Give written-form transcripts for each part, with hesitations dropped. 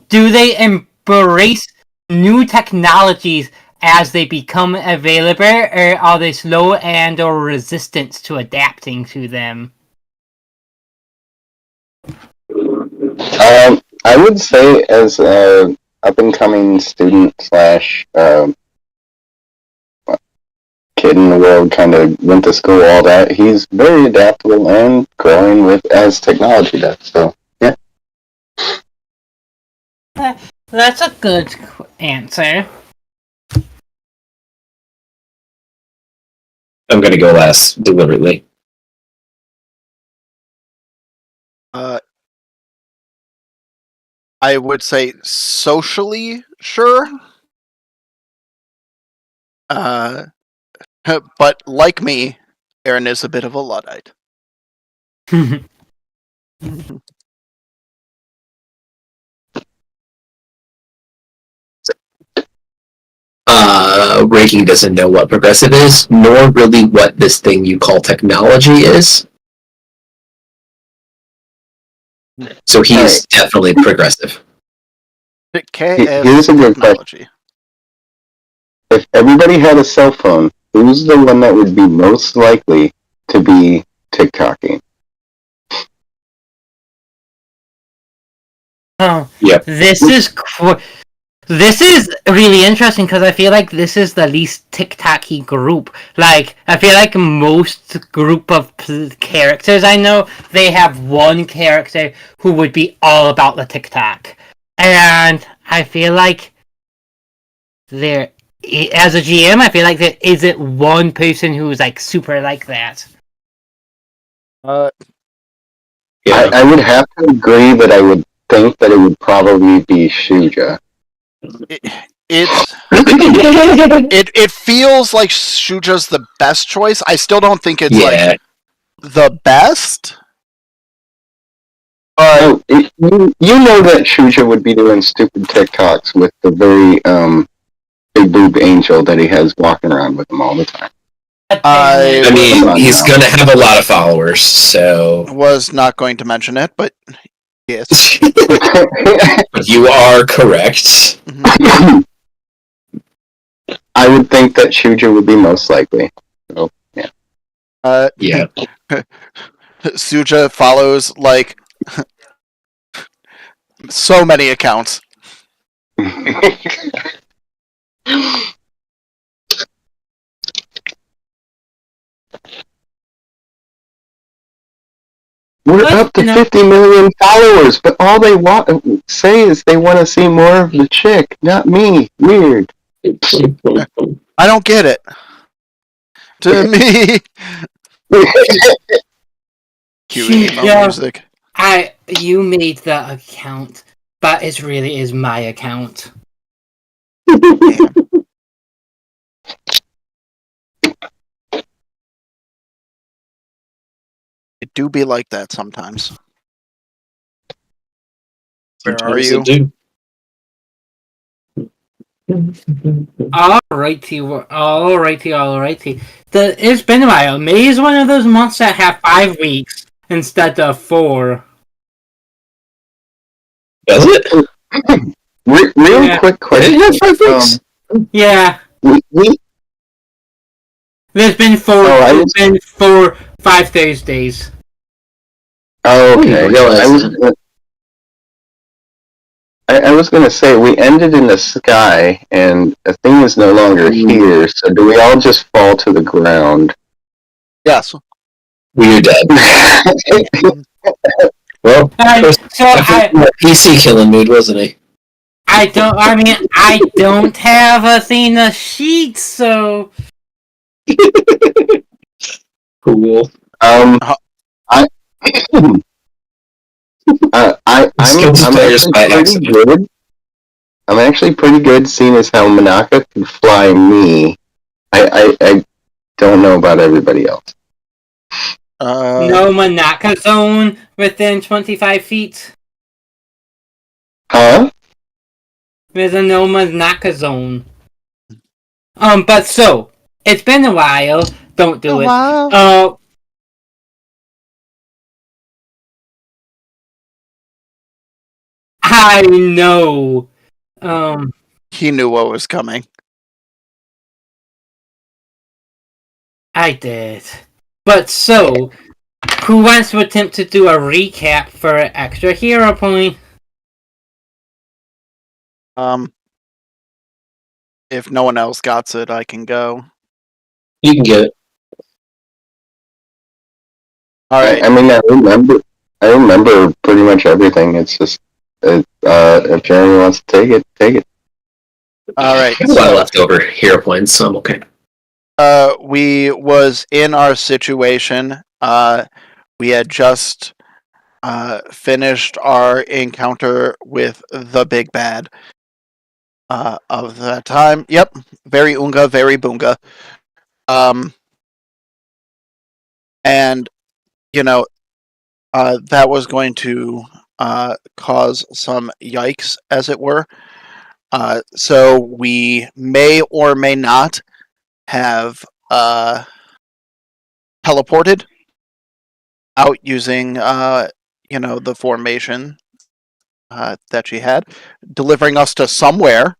do they embrace new technologies as they become available, or are they slow and or resistant to adapting to them? I would say as a up and coming student slash kid in the world, kind of went to school, all that. He's very adaptable and growing with as technology does. So yeah. That's a good answer. I'm going to go last deliberately. I would say socially, sure. But like me, Aaron is a bit of a Luddite. Reiki doesn't know what progressive is, nor really what this thing you call technology is. So he's definitely progressive. Here's a good question. If everybody had a cell phone, who's the one that would be most likely to be TikToking? Oh, yep. This is really interesting because I feel like this is the least TikTok-y group. Like, I feel like most group of characters I know, they have one character who would be all about the TikTok. And I feel like there, as a GM, I feel like there isn't one person who's like super like that. I would have to agree that I would think that it would probably be Shuja. It feels like Shuja's the best choice. I still don't think it's like the best. You know that Shuja would be doing stupid TikToks with the very big boob angel that he has walking around with him all the time. I mean, he's going to have a lot of followers, so... Was not going to mention it, but yes. You are correct. I would think that Shuja would be most likely. So, yeah. Yeah. Shuja follows, like, so many accounts. We're up to 50 million followers, but all they say is they want to see more of the chick, not me. Weird. I don't get it. To me. Cue music. You made the account, but it really is my account. It do be like that sometimes. Where are Sometimes you? it do. Alrighty. It's been a while. May is one of those months that have 5 weeks instead of 4. Does it? Real quick question. It has 5 weeks? Yeah. There's been 5 Thursdays. Oh, okay. I was going to say, we ended in the sky, and a thing is no longer here, so do we all just fall to the ground? Yes. We are dead. Well, PC killing mood, wasn't he? I don't have Athena sheets, so... Cool. I'm actually pretty good, seeing as how Manaka can fly me. I don't know about everybody else. No Manaka zone within 25 feet? Huh? There's a no Manaka zone. But so, it's been a while. Don't do it. I know. He knew what was coming. I did. But so, who wants to attempt to do a recap for an extra hero point? If no one else got it, I can go. You can get it. All right. I mean, I remember pretty much everything. It's just, if Jeremy wants to take it, take it. All right. I have a lot of leftover hero points, so I'm okay. We was in our situation. We had just finished our encounter with the big bad of that time. Yep, very Unga, very Boonga. And that was going to cause some yikes, as it were. So we may or may not have teleported out using the formation that she had, delivering us to somewhere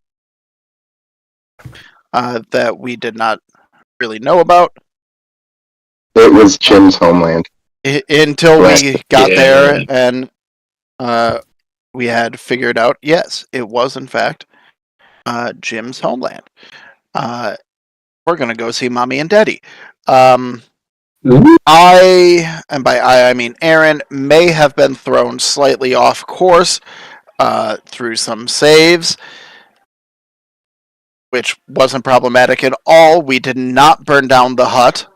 that we did not really know about. It was Jim's homeland. Until we got Yeah. there and we had figured out, yes, it was in fact Jim's homeland. We're going to go see Mommy and Daddy. I, and by I mean Aaron, may have been thrown slightly off course through some saves, which wasn't problematic at all. We did not burn down the hut.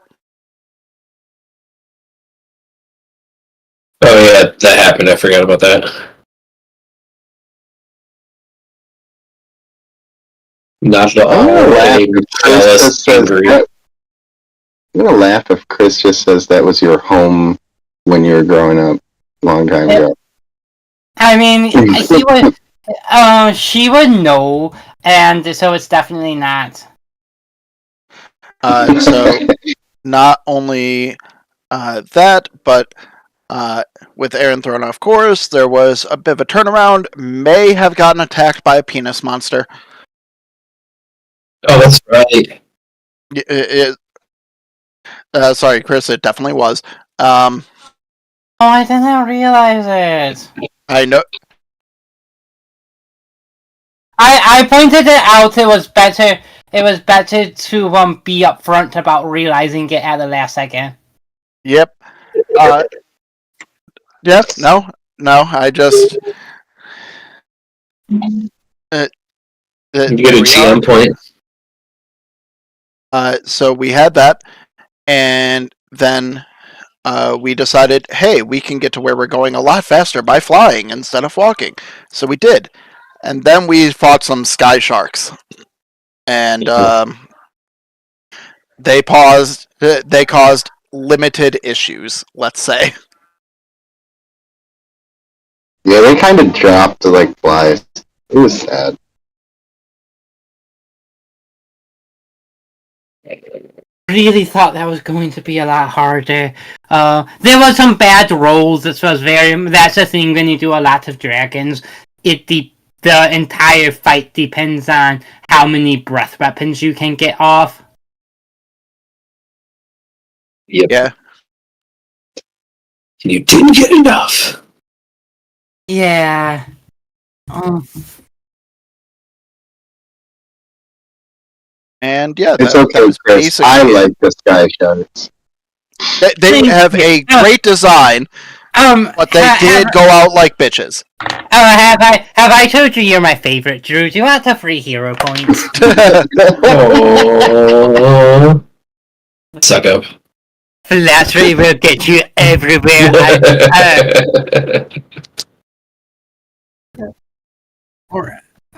Oh yeah, that happened. I forgot about that. Not at all. I'm gonna laugh I'm if Chris jealous, just says angry. that. I'm gonna laugh if Chris just says that was your home when you were growing up, a long time ago. I mean, he would. She would know, and so it's definitely not. So not only that, but with Aaron thrown off course, there was a bit of a turnaround. May have gotten attacked by a penis monster. Oh, that's right. Sorry, Chris, it definitely was. Oh, I didn't realize it. I know. I pointed it out. It was better. It was better to be upfront about realizing it at the last second. Yep. Yep. No. I just. You get a GM point. So we had that, and then we decided, hey, we can get to where we're going a lot faster by flying instead of walking. So we did, and then we fought some sky sharks, and they caused limited issues, let's say. Yeah, they kind of dropped like flies. It was sad. Really thought that was going to be a lot harder. There was some bad rolls. That's the thing when you do a lot of dragons. The entire fight depends on how many breath weapons you can get off. Yep. Yeah. You didn't get enough. Yeah. And yeah, It's that okay, was Chris. basically I it. like the sky sharks. They have a great design, but they did go out like bitches. Have I told you you're my favorite, Drew? Do you want the free hero points? Oh, suck up. Flattery will get you everywhere.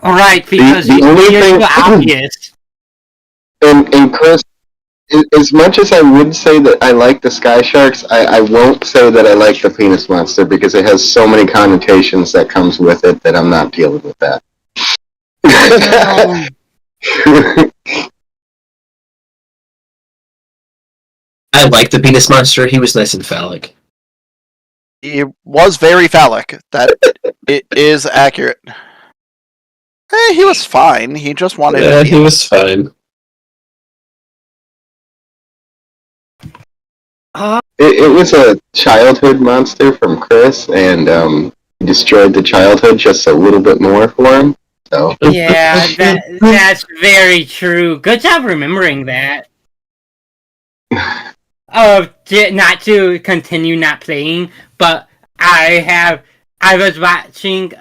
Alright, because The only you're thing- so obvious. And Chris, as much as I would say that I like the sky sharks, I won't say that I like the penis monster because it has so many connotations that comes with it that I'm not dealing with that. I like the penis monster. He was nice and phallic. He was very phallic. That it is accurate. He was fine. He just wanted to be. He was fine. It was a childhood monster from Chris, and he destroyed the childhood just a little bit more for him. So Yeah, that's very true. Good job remembering that. Not to continue not playing, but I was watching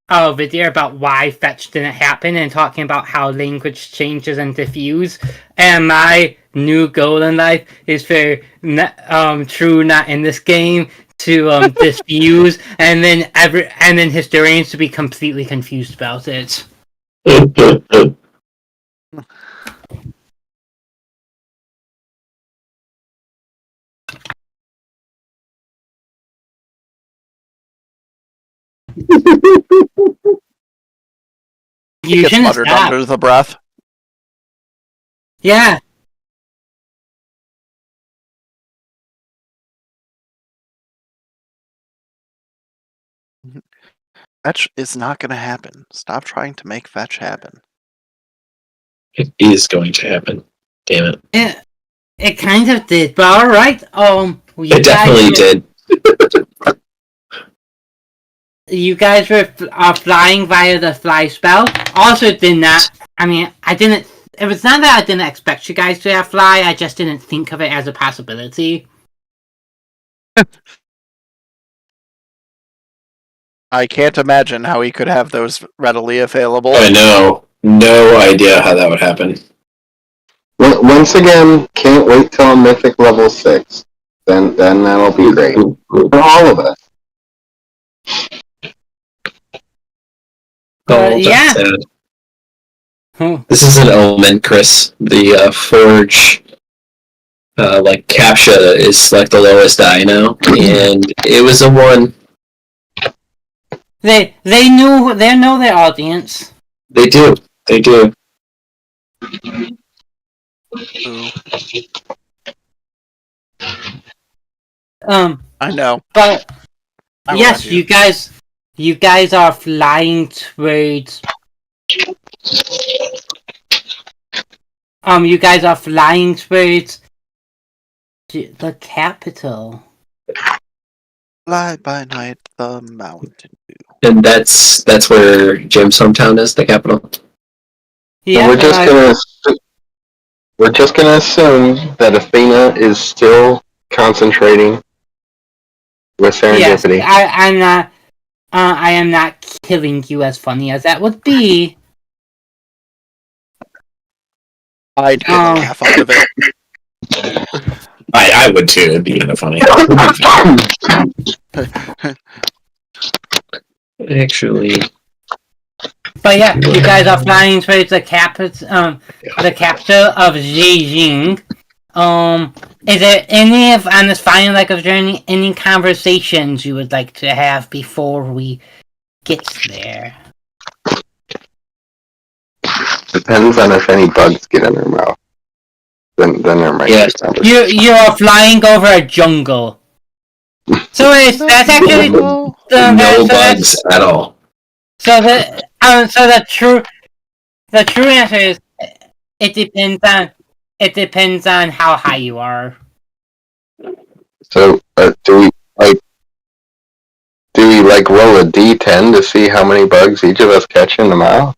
a video about why fetch didn't happen and talking about how language changes and diffuse, and my new goal in life is for true not in this game to diffuse and then historians to be completely confused about it. He You gets shouldn't muttered stop. under the breath. Yeah. Fetch is not going to happen. Stop trying to make fetch happen. It is going to happen. Damn it. It kind of did, but alright. It definitely did. You guys were flying via the fly spell. Also did not, I didn't, it was not that I didn't expect you guys to have fly, I just didn't think of it as a possibility. I can't imagine how he could have those readily available. I know. No idea how that would happen. once again, can't wait till I'm Mythic level 6. Then that'll be great for all of us. Oh, yeah. that's sad. Oh. This is an omen, Chris. The Forge, CAPTCHA is like the lowest die now, and it was a 1. They know their audience. They do. Ooh, I know. But I yes, love you guys are flying towards. You guys are flying towards the capital. Fly by night, the mountain dew. And that's where Jim's hometown is, the capital. Yeah, we're just gonna assume that Athena is still concentrating with Serendipity. Yes, I'm not. I am not killing you, as funny as that would be. I'd get a laugh out of it. I would too. It'd be kind of funny. Actually, But yeah, you guys are flying towards the capital of Beijing. Is there any on this final leg of journey any conversations you would like to have before we get there? Depends on if any bugs get in their mouth. Then there might be conversation. You are flying over a jungle. So that's actually no bugs at all. So the true answer is it depends on how high you are. So do we roll a D10 to see how many bugs each of us catch in the mouth?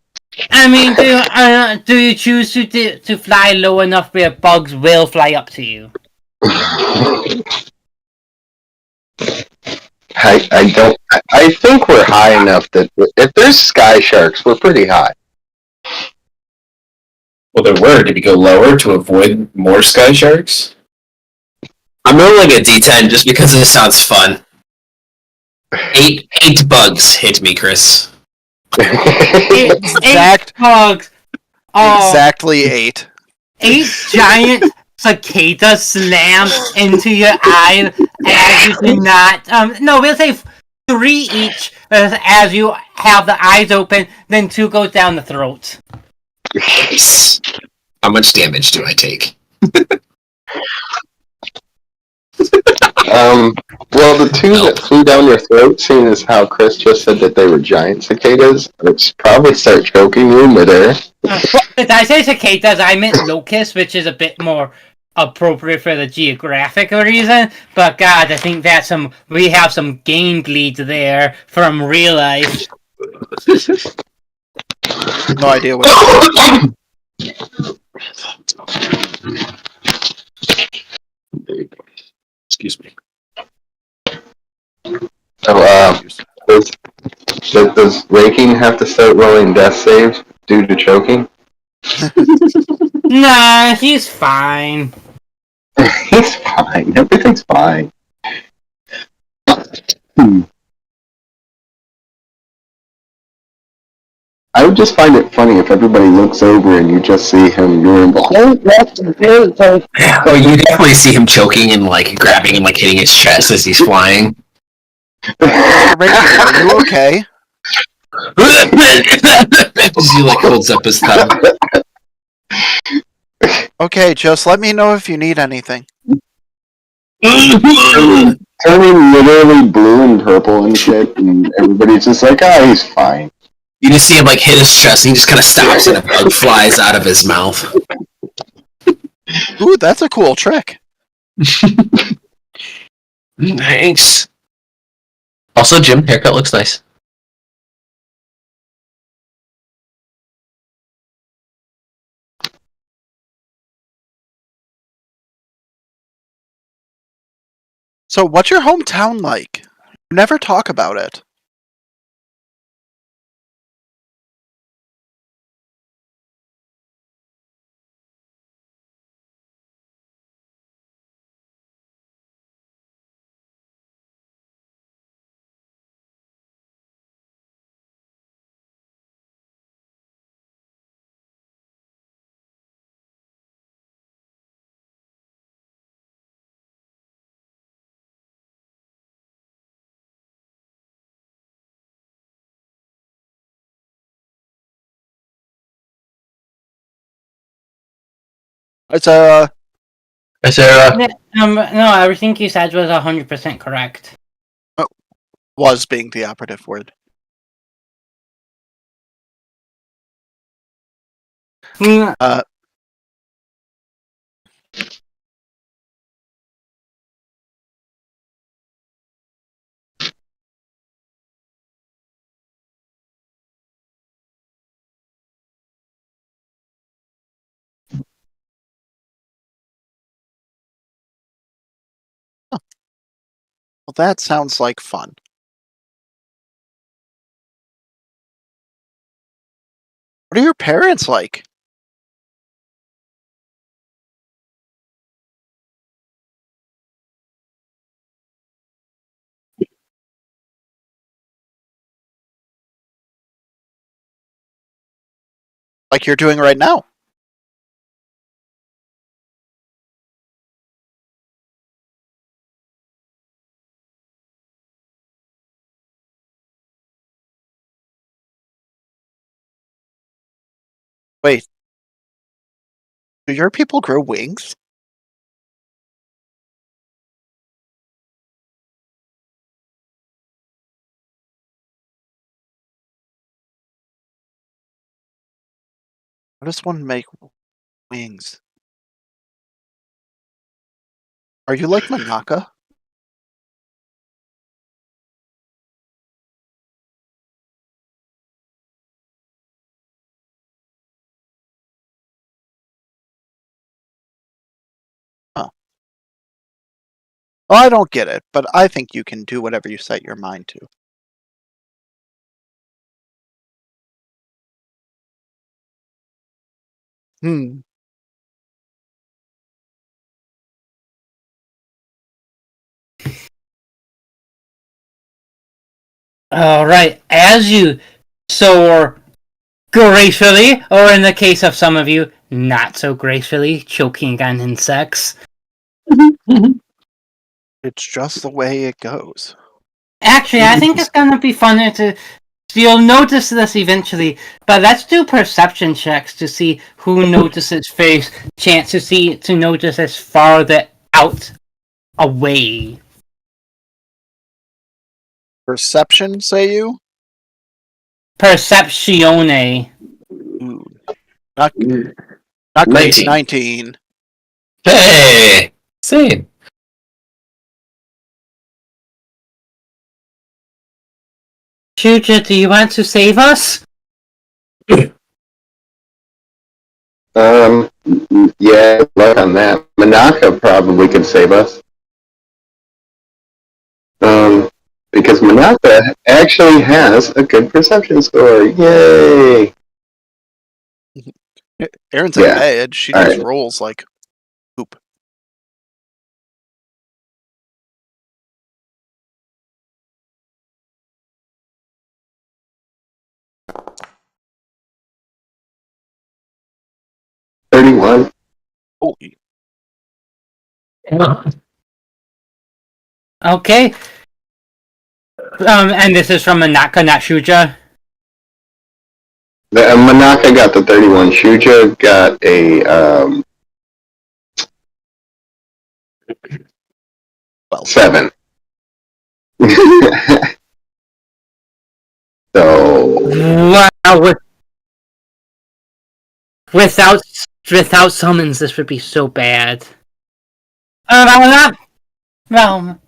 Do you choose to fly low enough where bugs will fly up to you? I think we're high enough that if there's sky sharks, we're pretty high. Well, there were. Did we go lower to avoid more sky sharks? I'm rolling a D10 just because this sounds fun. 8 bugs hit me, Chris. Eight bugs. Exactly 8. 8 giant cicadas slam into your eye as you do not. No, we'll say 3 each as you have the eyes open. Then 2 goes down the throat. Yes. How much damage do I take? Well, the two that flew down your throat, seeing as how Chris just said that they were giant cicadas, which probably start choking you midair. Did I say cicadas? I meant locusts, which is a bit more appropriate for the geographical reason. But God, I think that's we have some game bleed there from real life. No idea what. Excuse me. So, does Raking have to start rolling death saves due to choking? Nah, he's fine. He's fine. Everything's fine. I would just find it funny if everybody looks over and you just see him doing the whole Oh, you definitely see him choking and like grabbing and like hitting his chest as he's flying. Are you okay? As he like holds up his tongue. Okay, just let me know if you need anything. turning literally blue and purple and shit, and everybody's just like, oh, he's fine. You just see him like hit his chest and he just kind of stops and a bug flies out of his mouth. Ooh, that's a cool trick. Thanks. Also, Jim, haircut looks nice. So, what's your hometown like? You never talk about it. It's Is there No, everything you said was 100% correct. was being the operative word. Mm, Well, that sounds like fun. What are your parents like? Like you're doing right now? Wait. Do your people grow wings? How does one make wings? Are you like Manaka? Oh. Well, I don't get it, but I think you can do whatever you set your mind to. Hmm. Alright, as you soar gracefully, or in the case of some of you, not so gracefully, choking on insects. It's just the way it goes. Actually, I think it's gonna be funner to. You'll notice this eventually, but let's do perception checks to see who notices first. Chance to notice as farther out away Perception, say you? Perceptione. Ooh. Not great. 19. Hey! Same. Shuja, do you want to save us? Yeah, luck on that. Manaka probably could save us. Because Manaka actually has a good perception score. Yay! Erin's Yeah. ahead. She All just right. rolls like poop. $31. Oh, Okay. And this is from Manaka, not Shuja. Manaka got the 31. Shuja got a 7. So Wow, without summons, this would be so bad. Not, well,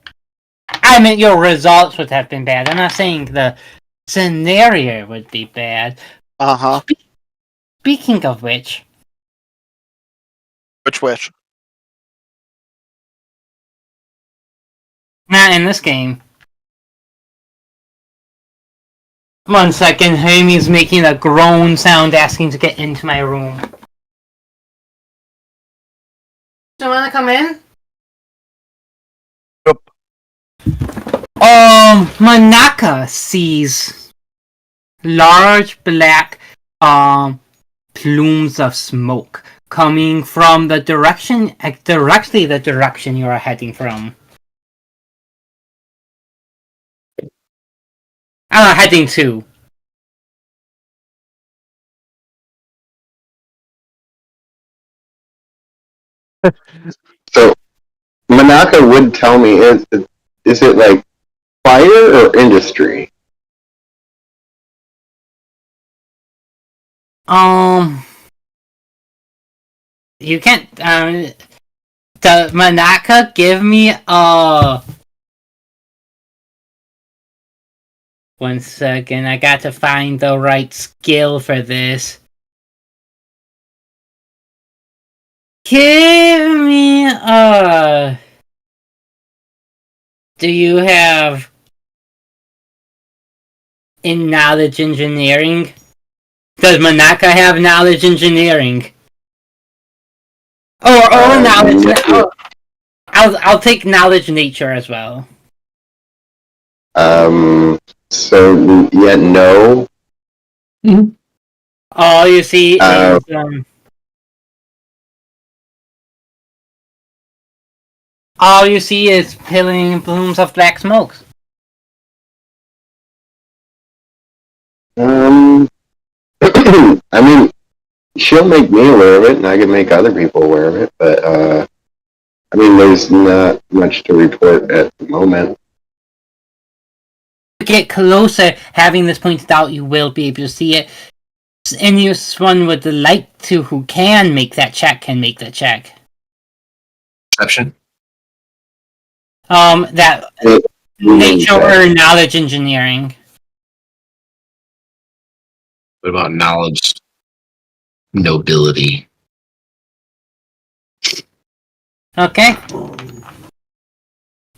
I mean, your results would have been bad. I'm not saying the scenario would be bad. uh-huh. Speaking of which, Which? not in this game. 1 second, Amy's making a groan sound asking to get into my room. Do you want to come in? Yep. Manaka sees large black plumes of smoke coming from the direction you are heading from. Heading to. So Manaka would tell me, is it like fire or industry? You can't. The Manaka give me a. 1 second, I got to find the right skill for this. Give me a. Do you have in knowledge engineering? Does Manaka have knowledge engineering? Or knowledge? No. I'll take knowledge nature as well. So yeah, no. All you see is all you see is pilling plumes of black smoke. I mean, she'll make me aware of it, and I can make other people aware of it. But I mean, there's not much to report at the moment. To get closer, having this pointed out, you will be able to see it. Anyone would like to who can make that check can make that check. Perception. That nature or knowledge engineering. What about knowledge? Nobility. Okay.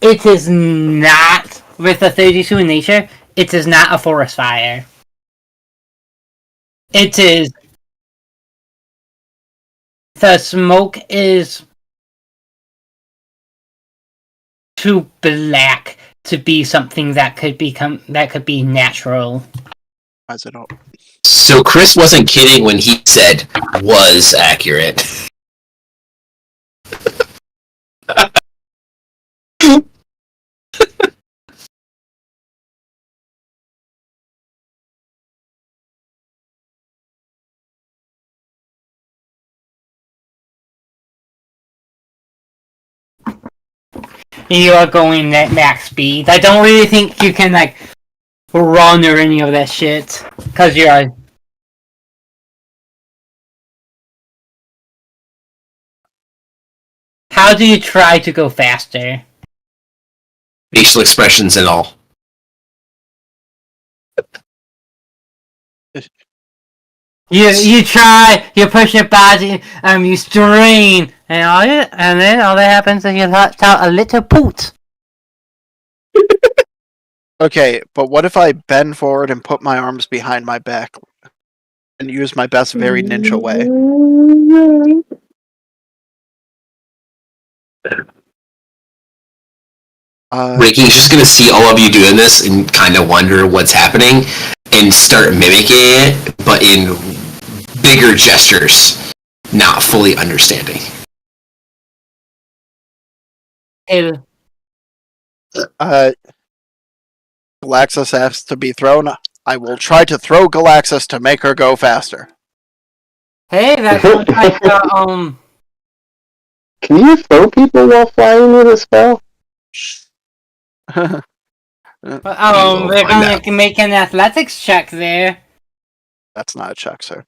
It is not with a 32 in nature. It is not a forest fire. It is. The smoke is too black to be something that could be natural. As it all. So Chris wasn't kidding when he said was accurate. you are going at max speed. I don't really think you can like run or any of that shit because you're. How do you try to go faster? Facial expressions and all. You try, you push your body, you strain, and then all that happens is you let out a little poot. Okay, but what if I bend forward and put my arms behind my back and use my best very ninja way? Ricky's just gonna see all of you doing this and kind of wonder what's happening and start mimicking it, but in bigger gestures, not fully understanding. Galaxis asks to be thrown. I will try to throw Galaxis to make her go faster. Hey, that's like Can you throw people while flying with a spell? we're gonna make an athletics check there. That's not a check, sir.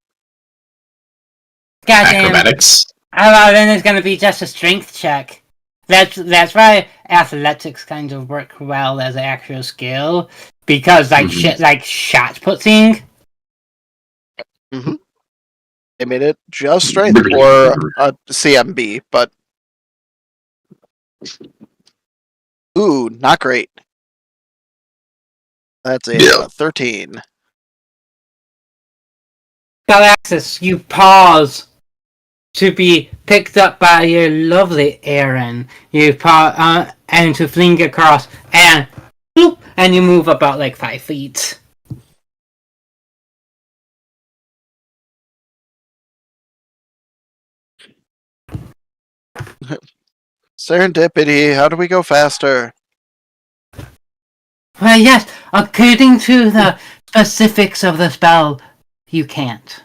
Goddamn. Acrobatics. Then it's gonna be just a strength check. That's why athletics kind of work well as an actual skill because shit like shot putting. Mm-hmm. They made it just strength or a CMB, but ooh, not great. That's a 13. Galaxis, you pause to be picked up by your lovely Aaron. You pause and to fling across and bloop, and you move about like 5 feet. Serendipity, how do we go faster? Well, yes, according to the specifics of the spell, you can't.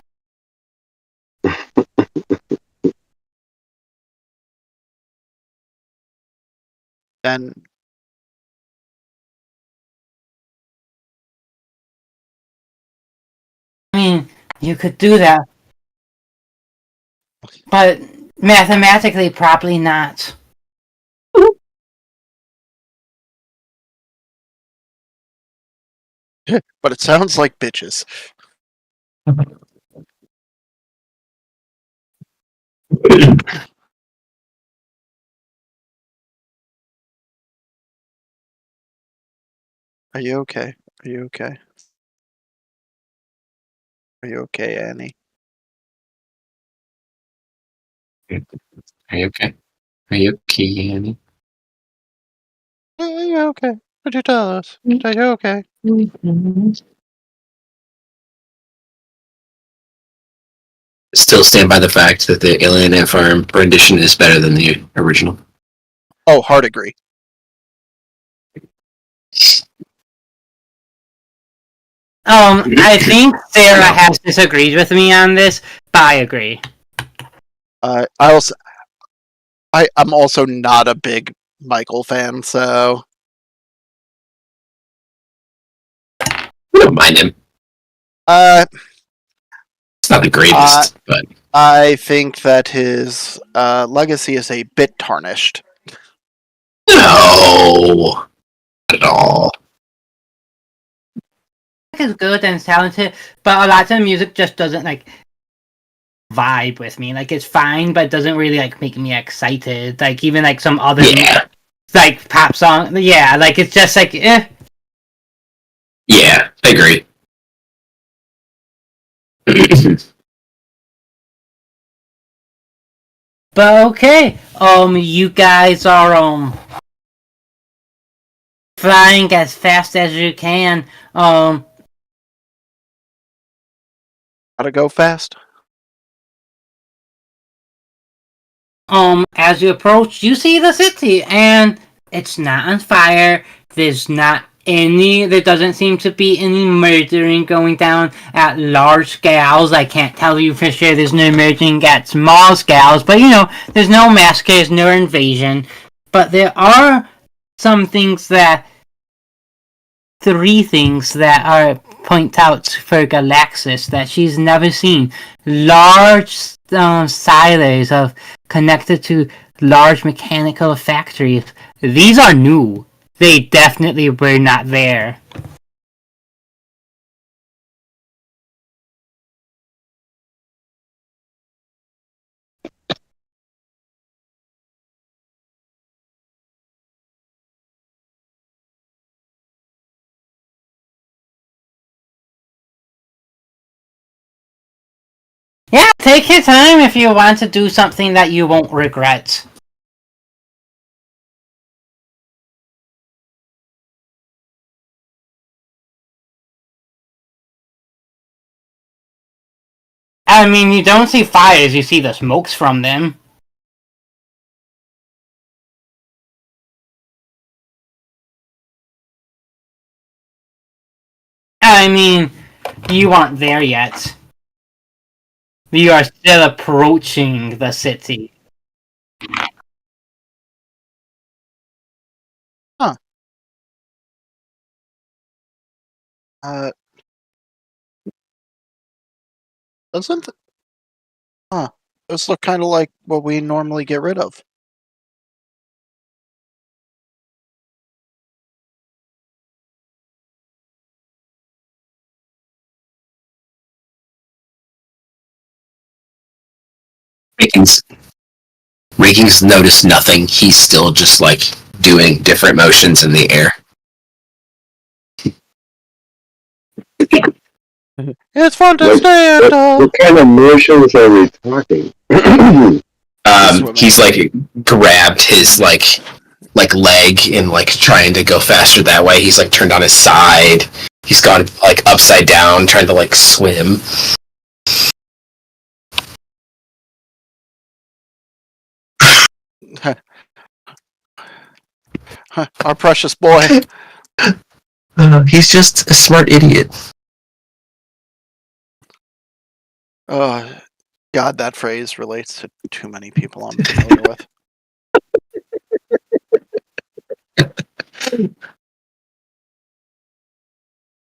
Then I mean, you could do that, but mathematically, probably not. but it sounds like bitches. Are you okay? Are you okay? Are you okay, Annie? Are you okay? Are you okay, Annie? Are you okay? Would you tell us? Are you okay? Still stand by the fact that the Alien Ant Farm rendition is better than the original. Oh, hard agree. I think Sarah has disagreed with me on this, but I agree. I'm also not a big Michael fan, so I don't mind him. It's not the greatest, but I think that his legacy is a bit tarnished. no, not at all. Is good and talented, but a lot of the music just doesn't like vibe with me. Like it's fine, but it doesn't really like make me excited. Like even like some other like pop song, yeah, like it's just like eh. Yeah, I agree. But okay, you guys are flying as fast as you can. Gotta go fast. As you approach, you see the city, and it's not on fire. There doesn't seem to be any murdering going down at large scales. I can't tell you for sure there's no murdering at small scales, but there's no massacres, no invasion. But there are three things that are point out for Galaxis that she's never seen. Large silos of connected to large mechanical factories. These are new. They definitely were not there. Yeah, take your time if you want to do something that you won't regret. I mean, you don't see fires, you see the smokes from them. I mean, you aren't there yet. You are still approaching the city. Uh, doesn't. Huh. Those look kind of like what we normally get rid of. Raking's noticed nothing. He's still just like doing different motions in the air. It's fun to stand up. What kind of motions are we talking? He's like grabbed his like leg and like trying to go faster that way. He's like turned on his side. He's gone like upside down trying to like swim. Our precious boy. He's just a smart idiot. God, that phrase relates to too many people I'm familiar with.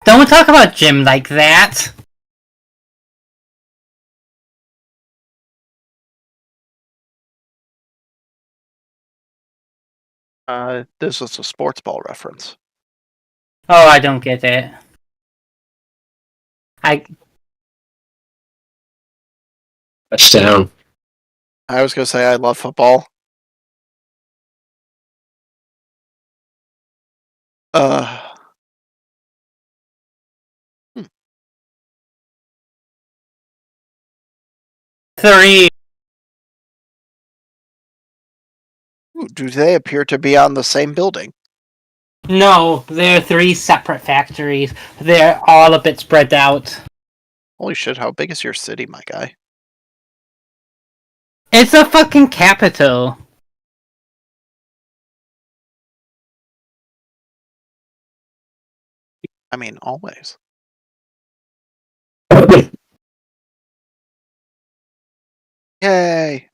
Don't talk about Jim like that. This is a sports ball reference. Oh, I don't get it. Touchdown. I was gonna say I love football. Three. Do they appear to be on the same building? No, they're three separate factories. They're all a bit spread out. Holy shit, how big is your city, my guy? It's a fucking capital. I mean, always. Yay!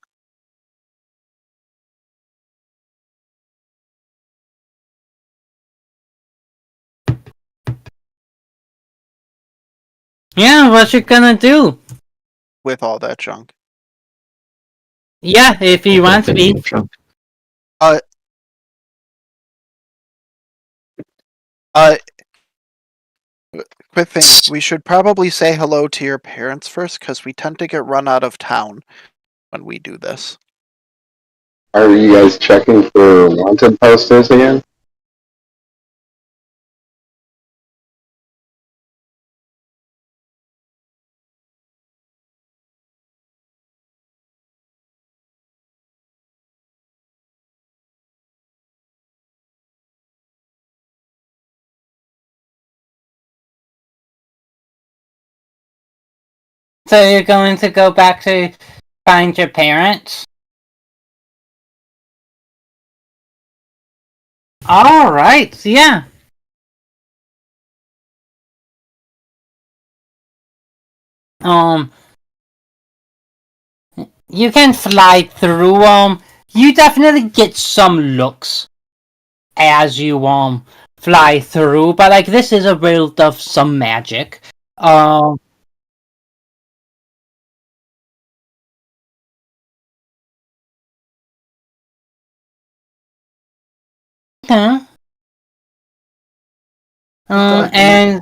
Yeah, what you gonna do? With all that junk. Yeah, if you want to be. Quick thing, we should probably say hello to your parents first, because we tend to get run out of town when we do this. Are you guys checking for wanted posters again? So you're going to go back to find your parents? Alright, yeah. You can fly through, you definitely get some looks. as you fly through, but like this is a world of some magic. Okay. And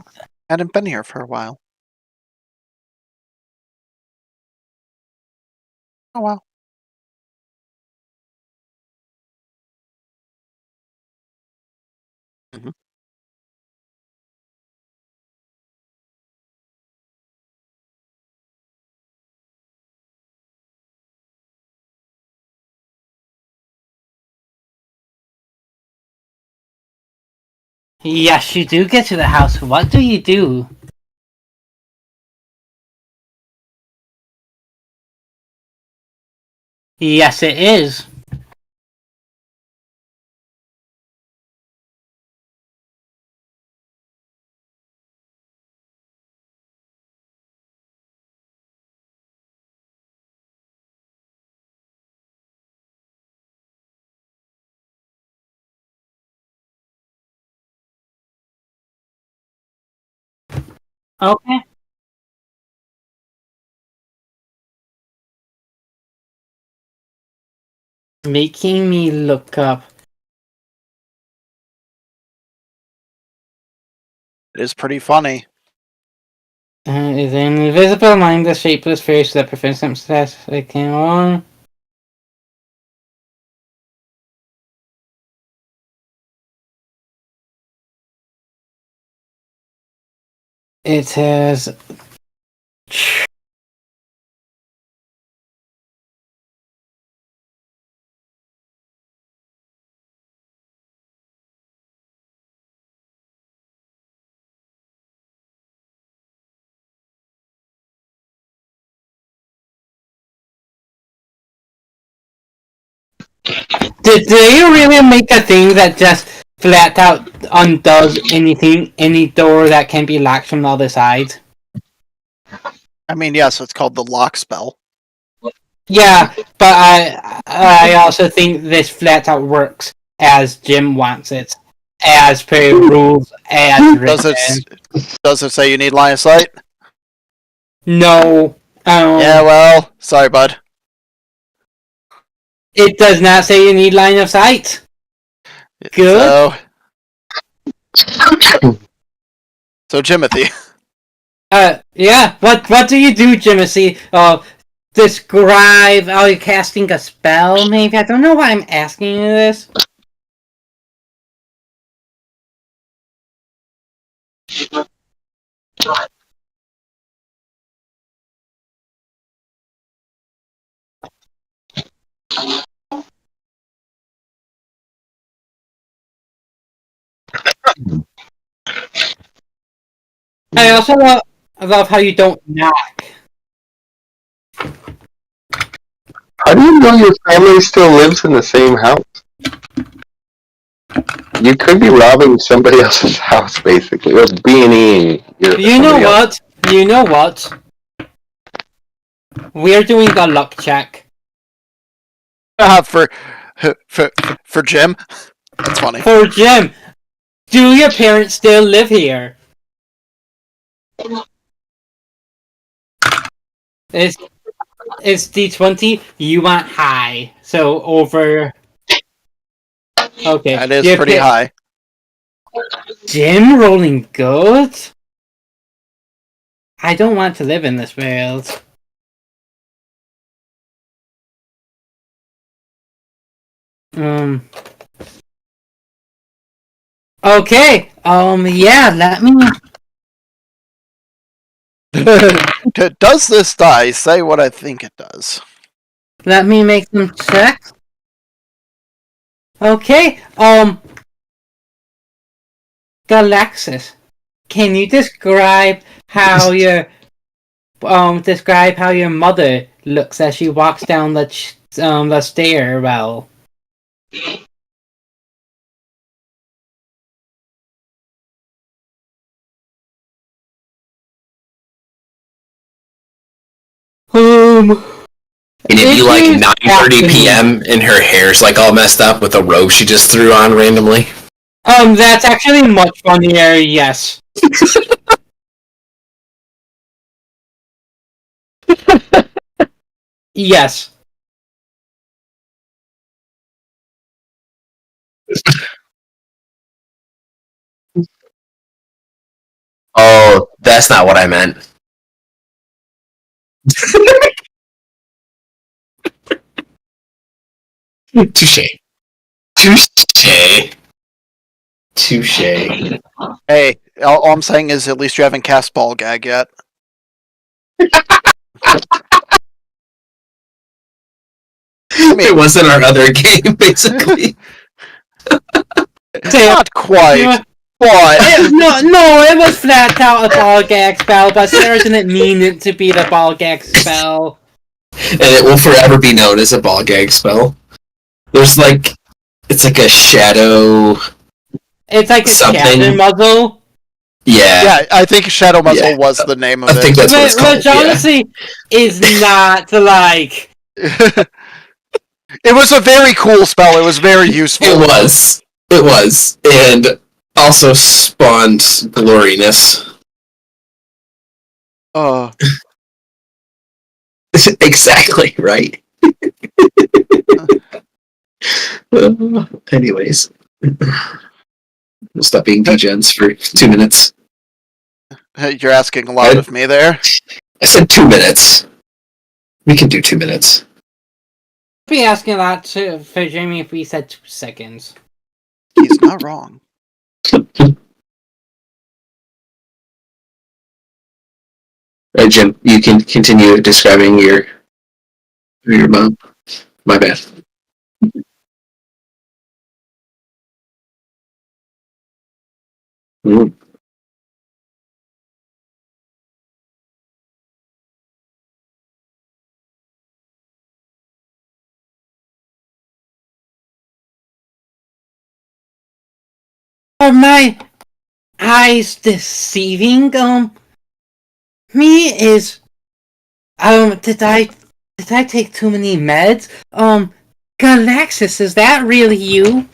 Hadn't been here for a while. Oh wow. Mhm. yes, you do get to the house. What do you do? Yes, it is. Okay. Making me look up. It is pretty funny. Is an invisible, mindless, shapeless fish that prevents them success. It came on. It says. Did they really make a thing that just flat out undoes any door that can be locked from the other side? I mean, yes, it's called the lock spell. Yeah, but I also think this flat out works as Jim wants it, as per rules, as written. Does it say you need line of sight? No. Yeah, well, sorry, bud. It does not say you need line of sight. Good. So Jimothy. Yeah. What do you do, Jimothy? Describe. Are you casting a spell? Maybe I don't know why I'm asking you this. I also love how you don't knock. How do you know your family still lives in the same house? You could be robbing somebody else's house, basically, or B&Eing. You know what? You know what? We're doing a luck check. For Jim. That's funny. For Jim, do your parents still live here? It's D20. You want high, so over. Okay, That is pretty high. Jim rolling good. I don't want to live in this world. Okay. Yeah. Let me. Does this die say what I think it does? Let me make some checks. Okay. Galaxis, can you describe how your mother looks as she walks down the stairwell? And it'd be like It is 9:30 p.m. and her hair's like all messed up with a robe she just threw on randomly. That's actually much funnier, yes. Yes. Oh, that's not what I meant. Touche. Touche. Touche. Hey, all I'm saying is at least you haven't cast Ball Gag yet. It wasn't our other game, basically. Not quite, but No, it was flat out a ball gag spell, but Sarah didn't mean it to be the ball gag spell. And it will forever be known as a ball gag spell. There's like, it's like a shadow. It's like a Something. shadow muzzle. Yeah, I think Shadow Muzzle Yeah. was the name of I think it. that's what it's called. Which honestly is not like. It was a very cool spell. It was very useful. It was. It was. And also spawned gloriness. Exactly, right? Anyways. We'll stop being degens for 2 minutes. You're asking a lot of me there. I said 2 minutes. We can do 2 minutes. I'd be asking a lot for Jamie if we said 2 seconds. He's not wrong. Right, Jim, you can continue describing your mom. My bad. Mm. Are my eyes deceiving me? Did I take too many meds? Galaxis, is that really you?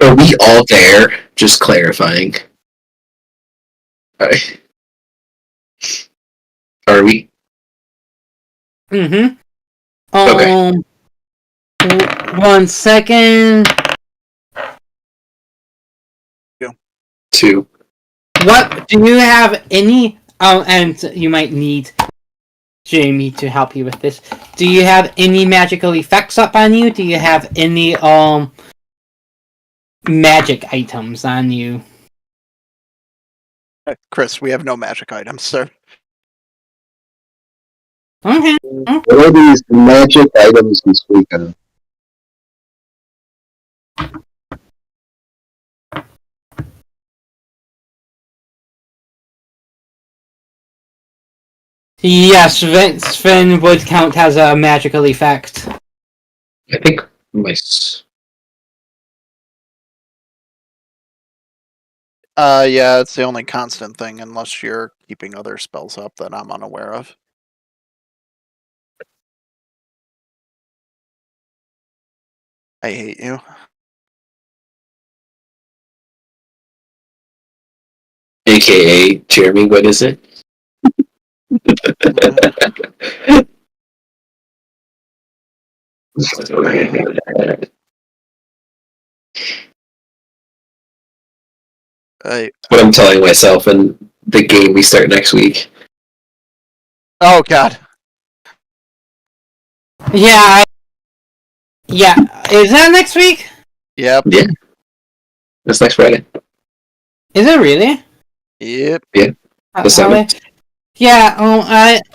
Are we all there? Just clarifying. Alright. Are we? Mm-hmm. Okay. 1 second. 2. What do you have any? And you might need Jamie to help you with this. Do you have any magical effects up on you? Do you have any magic items on you? Chris, we have no magic items, sir. Okay. What are these magic items you speak of? Yes, Sven would count as a magical effect. I think my. Yeah, it's the only constant thing, unless you're keeping other spells up that I'm unaware of. I hate you. AKA Jeremy, what is it? What I'm telling myself in the game we start next week. Oh god. Yeah. Yeah. Is that next week? Yep. Yeah. That's next Friday. Is it really? Yep. Yeah. The 7th. Yeah.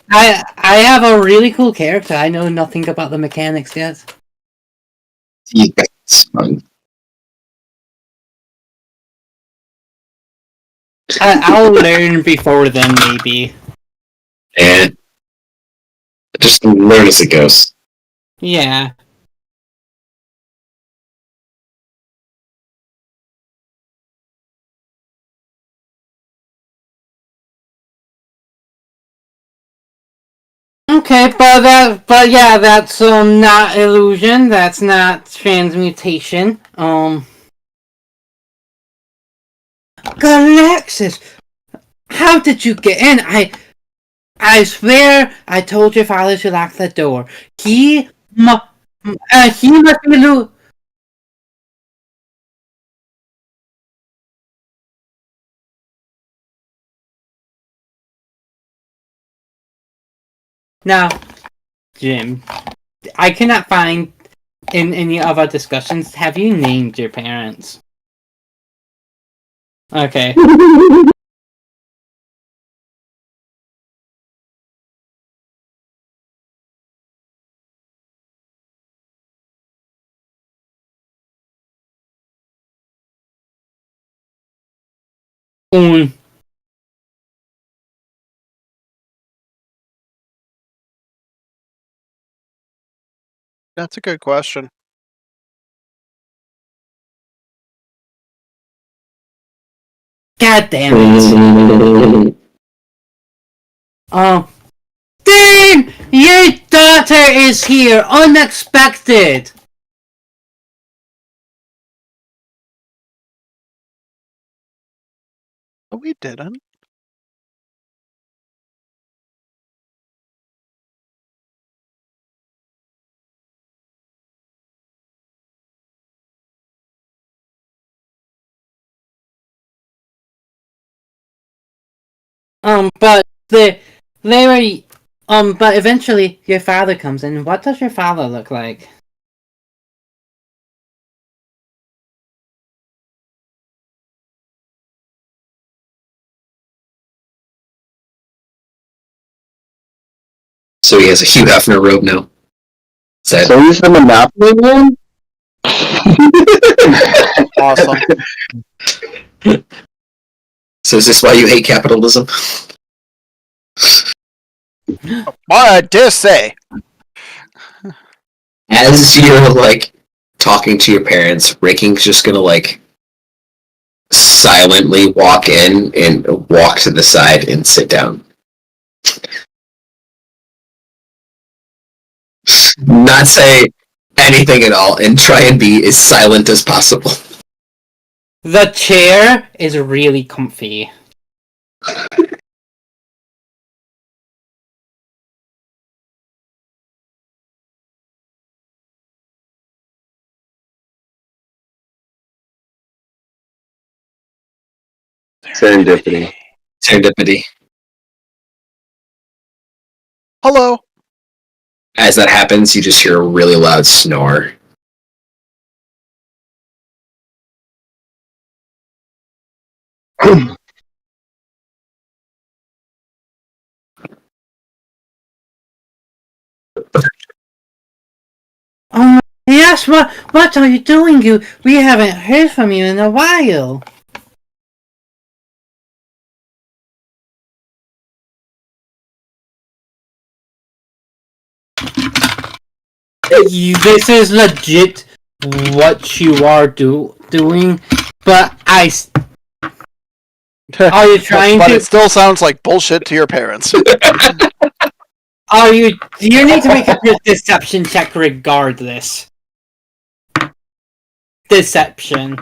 I have a really cool character. I know nothing about the mechanics yet. That's fun. I'll learn before then, maybe. And just learn as it goes. Yeah. Okay, but yeah, that's not illusion. That's not transmutation. Galexus, how did you get in? I swear, I told your father to lock the door. He must be Now, Jim, I cannot find in any of our discussions. Have you named your parents? Okay. Un. That's a good question. God damn it. Dean! Your daughter is here! Unexpected! Oh, we didn't. But but eventually your father comes in. What does your father look like? So he has a Hugh Hefner robe now. Sad. So he's the Monopoly man? Awesome. So is this why you hate capitalism? What I dare say. As you're like talking to your parents, Ricky's just gonna like silently walk in and walk to the side and sit down. Not say anything at all and try and be as silent as possible. The chair is really comfy. Serendipity. Serendipity. Hello. As that happens, you just hear a really loud snore. Yes, what are you doing? We haven't heard from you in a while. This is legit what you are doing, but are you trying but to? it still sounds like bullshit to your parents. You need to make a deception check regardless. Deception.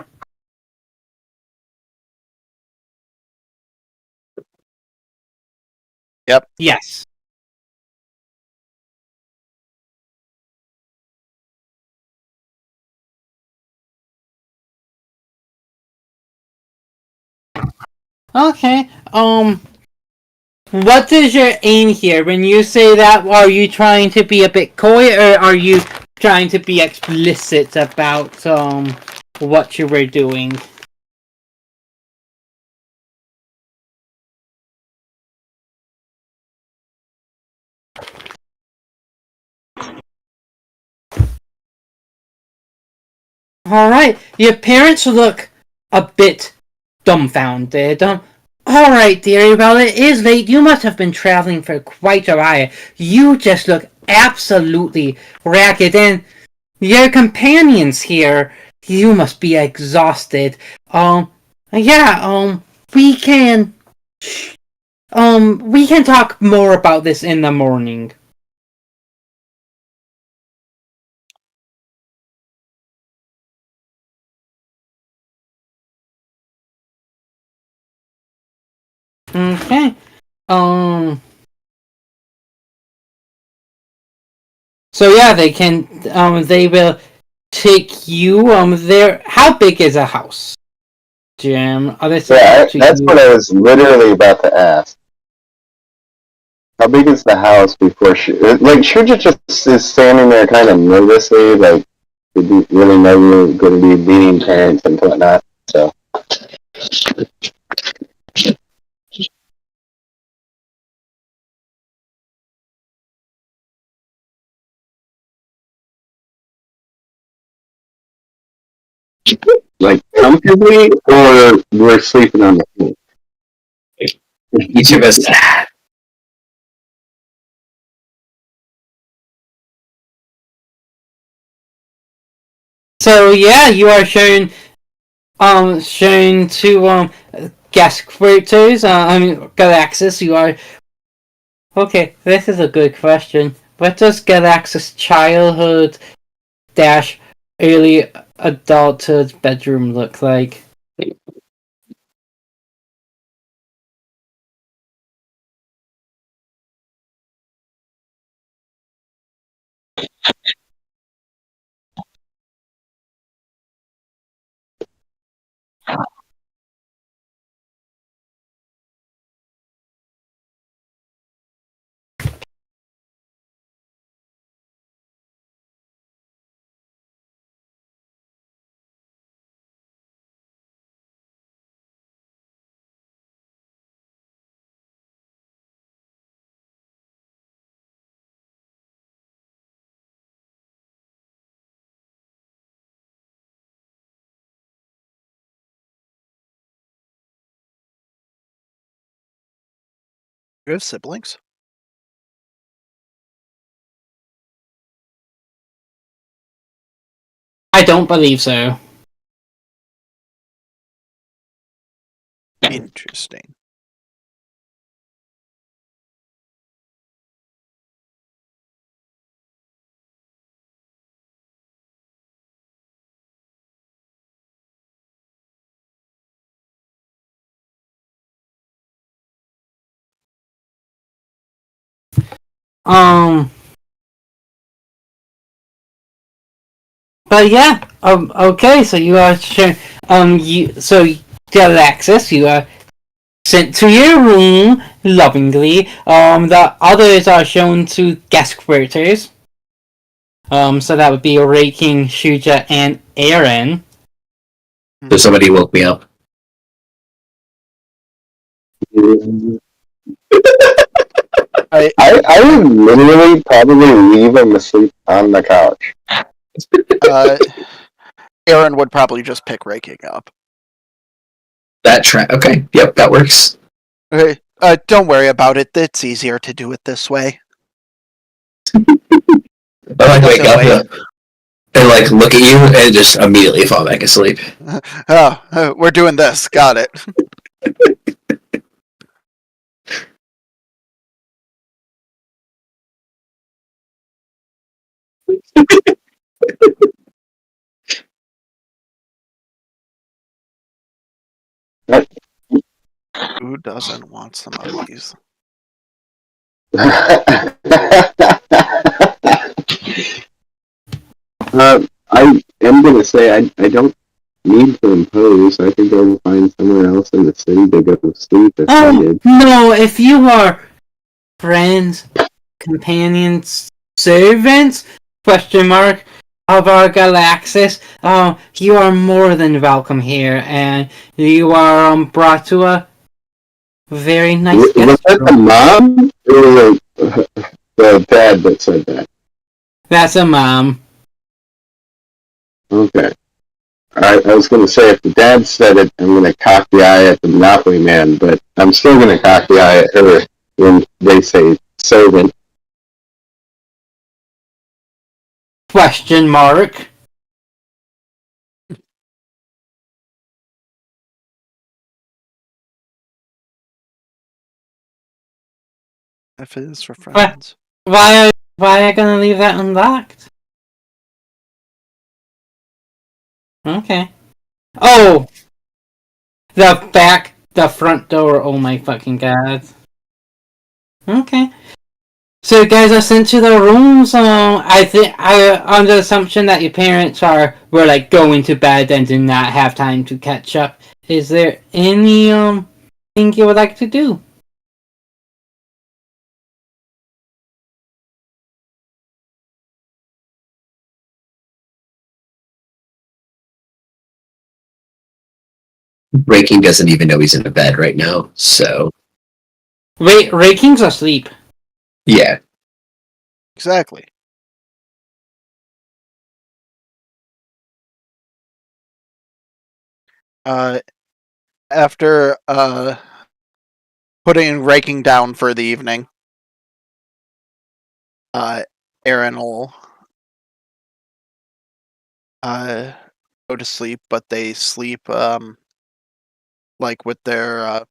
Yep. Yes. Okay. What is your aim here? When you say that, are you trying to be a bit coy, or are you trying to be explicit about what you were doing? Alright, your parents look a bit dumbfounded. Alright, dearie, well, it is late. You must have been traveling for quite a while. You just look absolutely ragged, and your companions here, you must be exhausted. Yeah, we can talk more about this in the morning. So yeah, they can. They will take you. There. How big is a house, Jim? Are they Yeah, that's what I was literally about to ask. How big is the house before Shuja just is standing there kind of nervously, like, you really know you're going to be meeting parents and whatnot, so. Like, comfortably, or we're sleeping on the floor? Each of us. So yeah, you are shown to guest creators. Galaxis. You are okay. This is a good question. What does Galaxis childhood dash early adulthood bedroom look like? You have siblings? I don't believe so. Interesting. Um. But yeah. Okay. So you are shown. Galaxis. You are sent to your room lovingly. The others are shown to guest creators. So that would be Raking, Shuja, and Aaron. So somebody woke me up. I would literally probably leave him asleep on the couch. Aaron would probably just pick Raking up. Okay, yep, that works. Okay. Don't worry about it. It's easier to do it this way. I wake up and look at you and just immediately fall back asleep. Oh, we're doing this. Got it. Who doesn't want some of these? I am going to say I don't need to impose. I can go find somewhere else in the city to go to sleep if needed. No, if you are friends, companions, servants, question mark, of our Galaxis, you are more than welcome here, and you are brought to a very nice Was guest that the room. mom or the dad that said that? That's a mom. Okay. I was going to say, if the dad said it, I'm going to cock the eye at the Monopoly man, but I'm still going to cock the eye at her when they say servant. Question mark. If it is for friends. Why are you gonna leave that unlocked? Okay. Oh! The front door, oh my fucking god. Okay. So you guys are sent to the rooms. I think I under the assumption that your parents were like going to bed and did not have time to catch up. Is there any thing you would like to do? Raking doesn't even know he's in a bed right now, so Raking's asleep. yeah. Exactly. After putting Raking down for the evening, Aaron will go to sleep, but they sleep like with their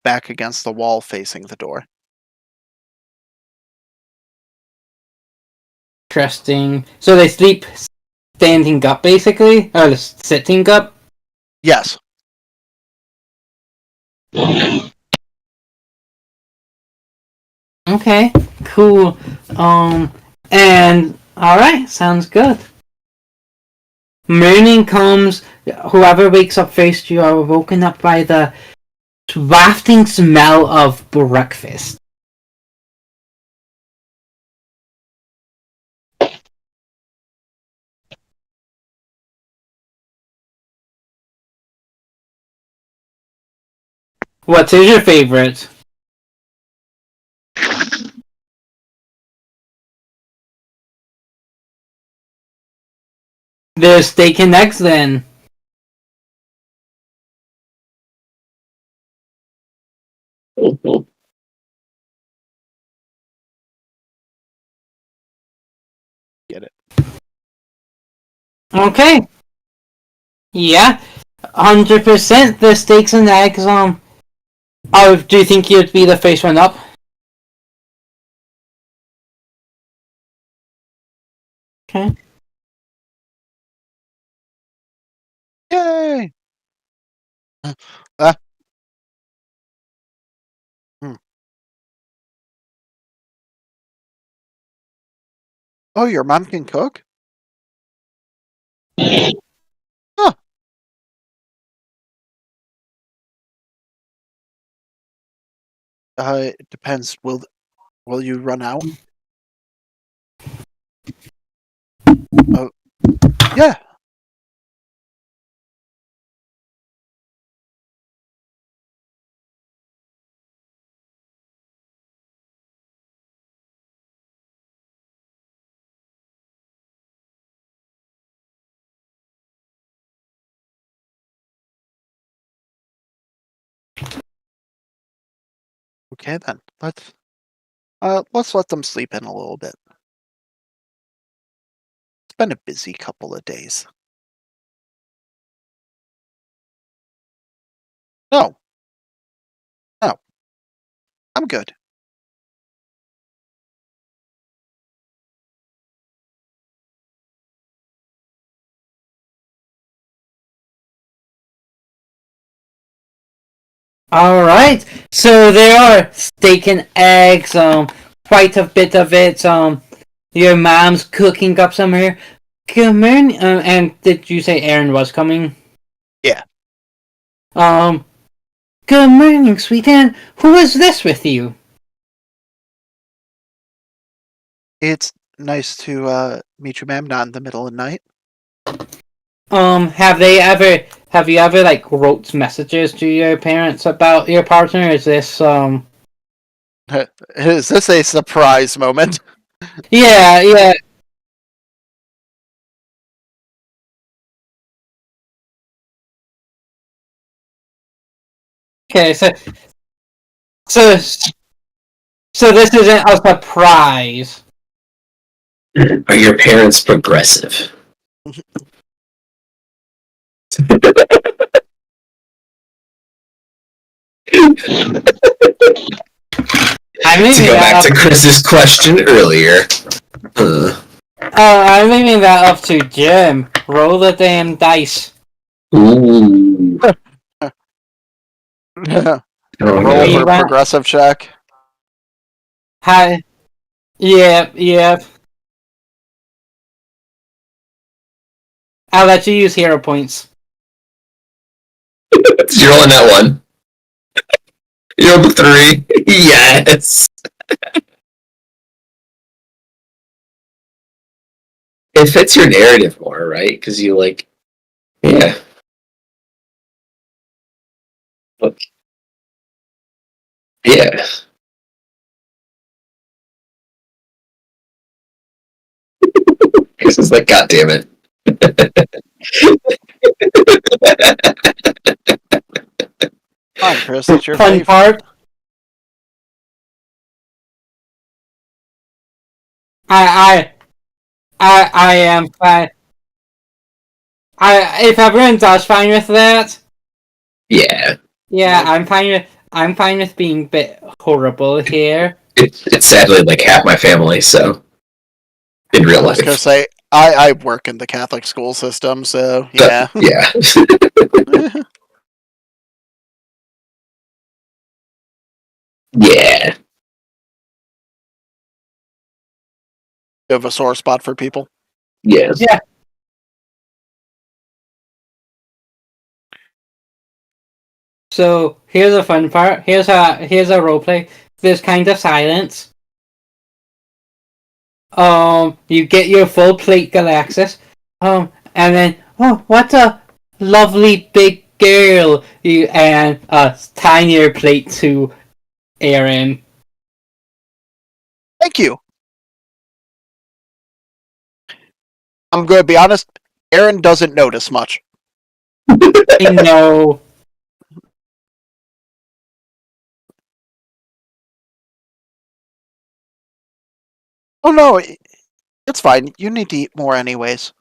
back against the wall facing the door. Interesting. So they sleep standing up, basically, or sitting up. Yes. Okay, cool. And alright, sounds good. Morning comes, whoever wakes up first, you are woken up by the wafting smell of breakfast. What is your favorite? There's steak and eggs then. Get it. Okay. Yeah, 100% the steaks and eggs. Oh, do you think you'd be the first one up? Okay. Yay! Oh, your mom can cook? Huh. It depends. Will you run out? Oh, yeah. Okay then. Let's let them sleep in a little bit. It's been a busy couple of days. No. No. I'm good. Alright, so there are steak and eggs, quite a bit of it, your mom's cooking up some here. Good morning, and did you say Aaron was coming? Yeah. Good morning, sweet Anne. Who is this with you? It's nice to meet you, ma'am. Not in the middle of the night. Have you ever, like, wrote messages to your parents about your partner? Is this, Is this a surprise moment? Yeah. Okay, so this isn't a surprise. Are your parents progressive? I'm To leaving go that back to up. Chris's question earlier. I'm leaving that up to Jim. Roll the damn dice. Ooh. Roll Oh, for no. a progressive check. Hi. Yep, yep. I'll let you use hero points. You're rolling that one. You're on the 3. Yes. It fits your narrative more, right? Because you like, yeah. Look, yeah. Chris is like, God damn it. Come on, Chris, it's your Fun favorite. part. I I am fine. If everyone's else fine with that, Yeah. yeah, Nope. I'm fine with being a bit horrible here. It's sadly like half my family, so in real I was gonna life. say I work in the Catholic school system, so yeah. Yeah. Yeah. You have a sore spot for people. Yeah. Yeah. So here's a fun part. Here's a roleplay. There's kind of silence. You get your full plate Galaxis. And then what a lovely big girl. You and a tinier plate to Aaron. Thank you. I'm gonna be honest, Aaron doesn't notice much. I know. Oh no, it's fine. You need to eat more anyways.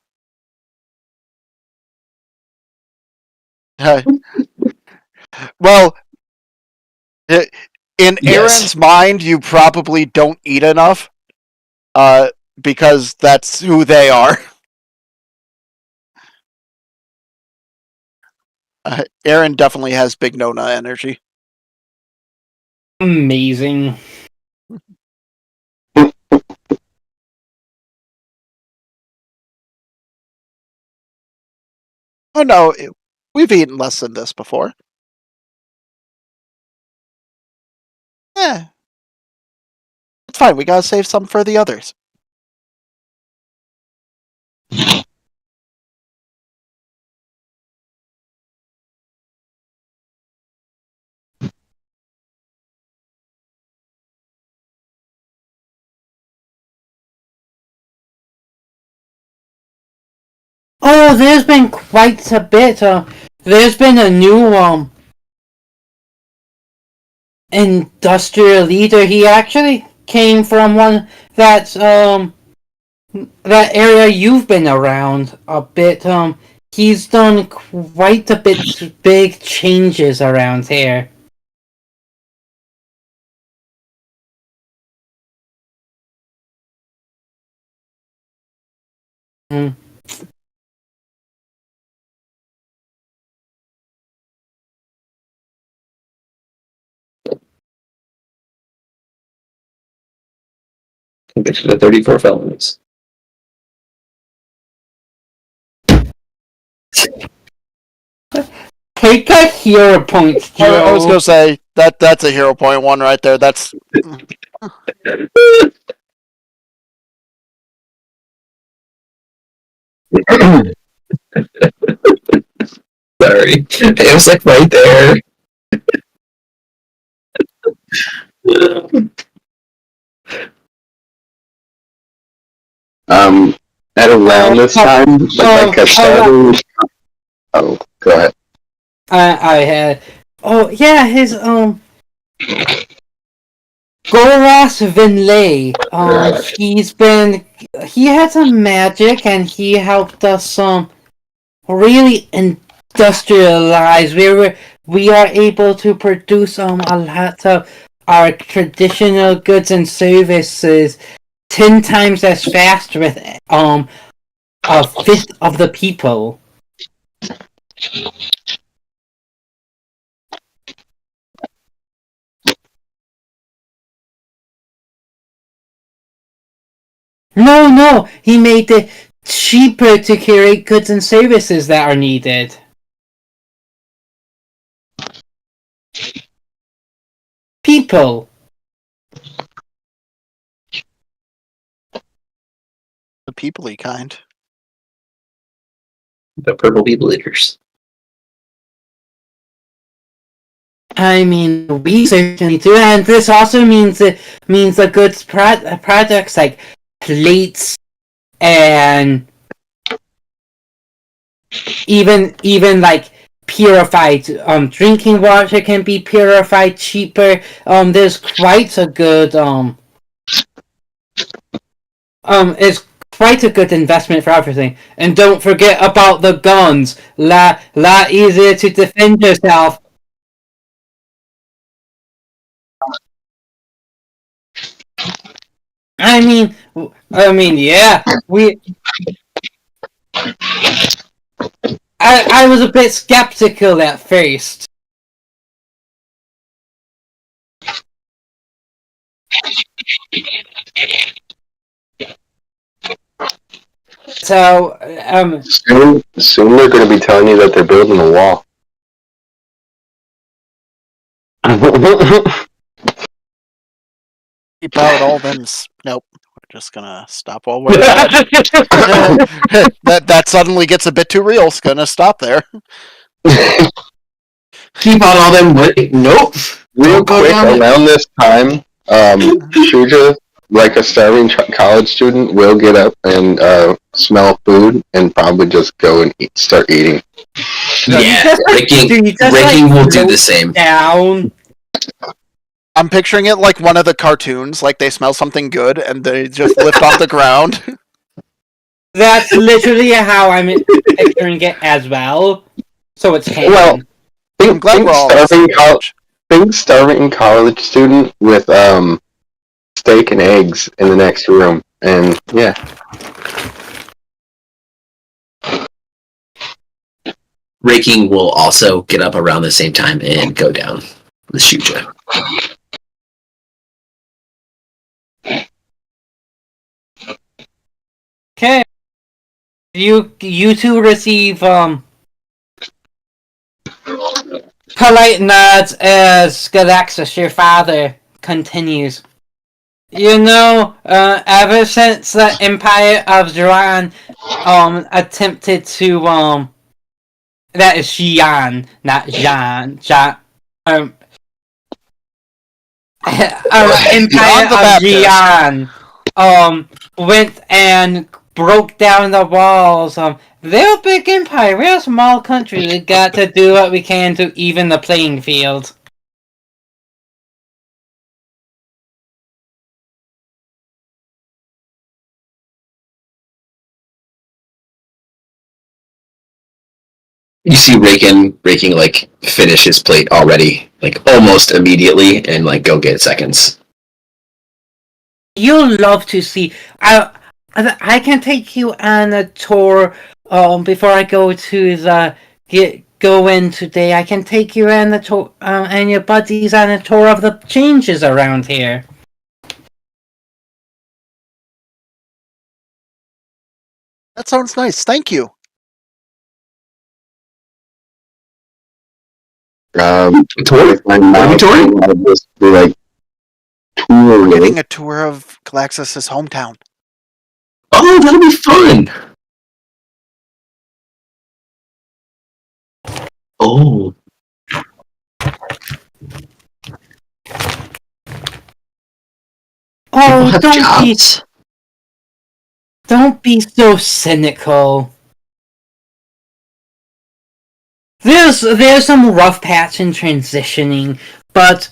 Well, in Yes. Aaron's mind, you probably don't eat enough, because that's who they are. Aaron definitely has big Nona energy. Amazing. Oh no, we've eaten less than this before. Eh, it's fine. We gotta save some for the others. Oh, there's been quite a bit. There's been a new industrial leader. He actually came from one that's that area you've been around a bit. He's done quite a bit big changes around here. Mm. Convicted of 34 felonies. Take a hero point, I was Joe. gonna say that's a hero point one right there. That's Sorry. It was like right there. At around this time, like a shadow. Oh, go ahead. I had. Oh yeah, his Goras Vinlay. He had some magic and he helped us really industrialize. We are able to produce a lot of our traditional goods and services 10 times as fast with a fifth of the people. No, he made it cheaper to curate goods and services that are needed. People. The people-y kind. The purple people eaters. I mean, we certainly do, and this also means the goods products like plates and even like purified drinking water can be purified cheaper. There's quite a good it's quite a good investment for everything. And don't forget about the guns. Lot easier to defend yourself. I mean, yeah, I was a bit skeptical at first. So, Soon they're going to be telling you that they're building a wall. Keep out all them. Nope. We're just gonna stop while we're that suddenly gets a bit too real. It's gonna stop there. Keep on all them. Nope. Real Don't go quick, down it. around this time, Shuja, like a starving college student, will get up and smell food and probably just go and start eating. Yeah, Raking will do the same. down. I'm picturing it like one of the cartoons, like they smell something good and they just lift off the ground. That's literally how I'm picturing it as well. So it's canon. Well, I'm glad we're all on the same page. Think starving college student with steak and eggs in the next room, and yeah. Raking will also get up around the same time and go down with Shuja. Okay. You two receive polite nods as Galaxus, your father, continues. You know, ever since the Empire of Duran attempted to that is Xi'an, not Zhan. Empire the of Baptist. Xi'an went and broke down the walls. They're a big empire. We're a small country. We got to do what we can to even the playing field. You see Raking like finish his plate already, like almost immediately, and like go get seconds. You'll love to see. I can take you on a tour. Before I go to the go in today, I can take you on the tour and your buddies on a tour of the changes around here. That sounds nice. Thank you. Tour? Are we touring? I'll just be like touring. Getting a tour of Galaxus' hometown. Oh, that'll be fun. Oh. Oh, People have jobs. don't be so cynical. There's some rough patch in transitioning, but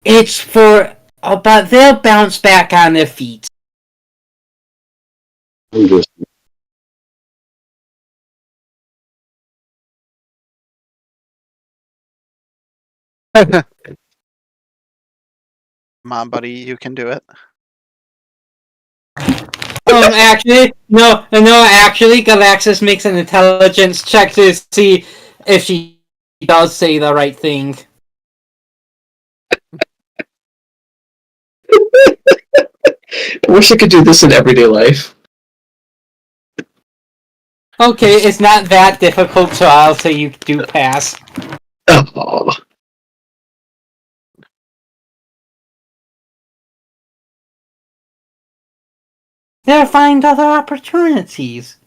but they'll bounce back on their feet. I'm just Come on, buddy, you can do it. Actually, no, actually, Galaxus makes an intelligence check to see if she does say the right thing. wish I could do this in everyday life. Okay, it's not that difficult, so I'll say you do pass. Oh. They'll find other opportunities.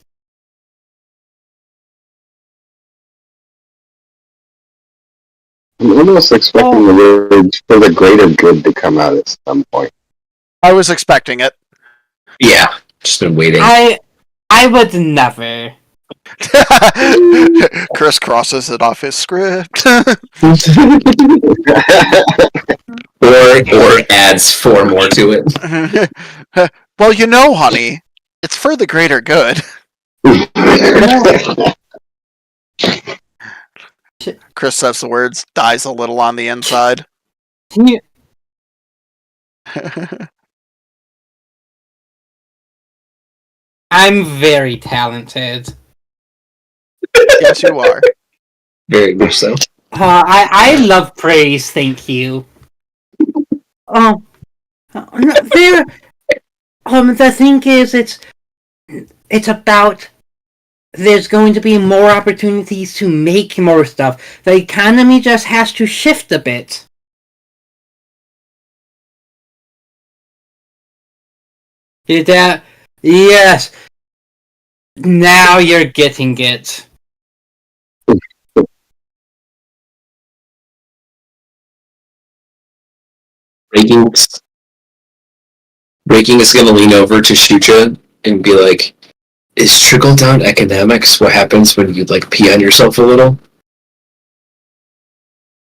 I'm almost expecting the words for the greater good to come out at some point. I was expecting it. Yeah, just been waiting. I would never. Chris crosses it off his script. or adds 4 more to it. Well, you know, honey, it's for the greater good. Chris says the words, dies a little on the inside. Yeah. I'm very talented. Yes, you are. Very much so. I love praise, thank you. Oh, there. The thing is, it's about. There's going to be more opportunities to make more stuff. The economy just has to shift a bit. Is that? Yes. Now you're getting it. Breaking is going to lean over to Shucha and be like, is trickle-down economics what happens when you, like, pee on yourself a little?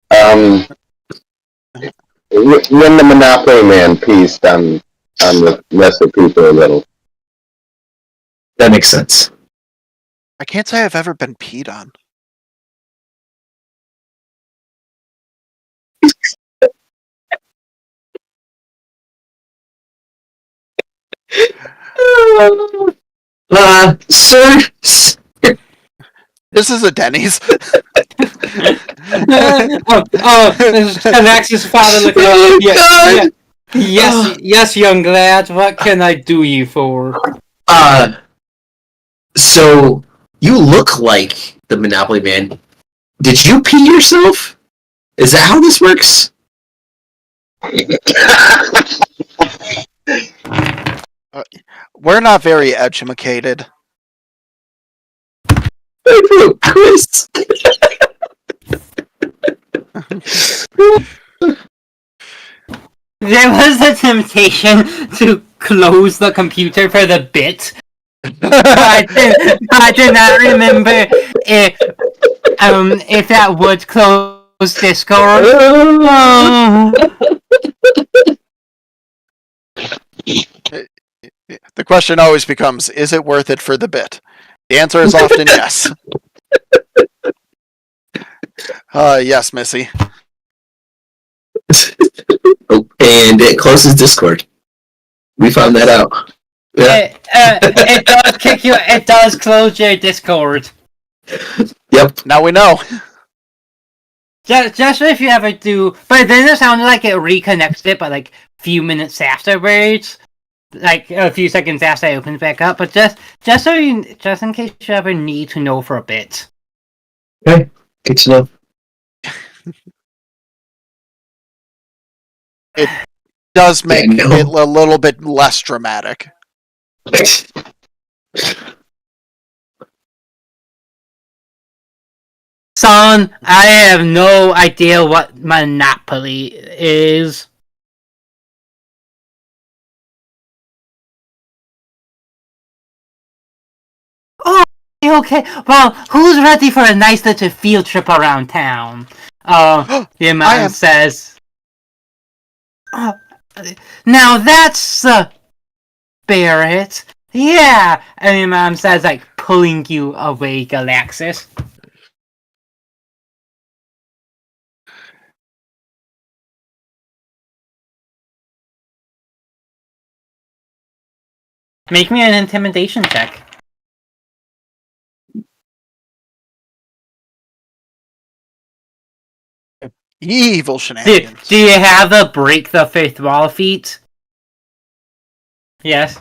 When the Monopoly Man pees on the rest of people a little. That makes sense. I can't say I've ever been peed on. Sir? This is a Denny's. Alexis' father looking at yes, young lad. What can I do you for? So you look like the Monopoly Man. Did you pee yourself? Is that how this works? We're not very educated. Chris. There was a temptation to close the computer for the bit. I did not remember if that would close Discord. The question always becomes, is it worth it for the bit? The answer is often yes. Yes, Missy. Oh, and it closes Discord. We found that out. Yeah. It does kick you. It does close your Discord. Yep. Now we know. Just if you ever do, but then it sounded like it reconnects it, but like a few minutes afterwards, like a few seconds after I opened it back up. But just in case you ever need to know for a bit. Okay. Good to know. It does make Yeah, it a little bit less dramatic. Son, I have no idea what Monopoly is. Oh, okay. Well, who's ready for a nice little field trip around town? Your mom says. Oh, now that's the spirit. Yeah, and your mom says, like, pulling you away, Galaxis. Make me an intimidation check. Evil shenanigans. Do you have the break the fifth wall feat? Yes.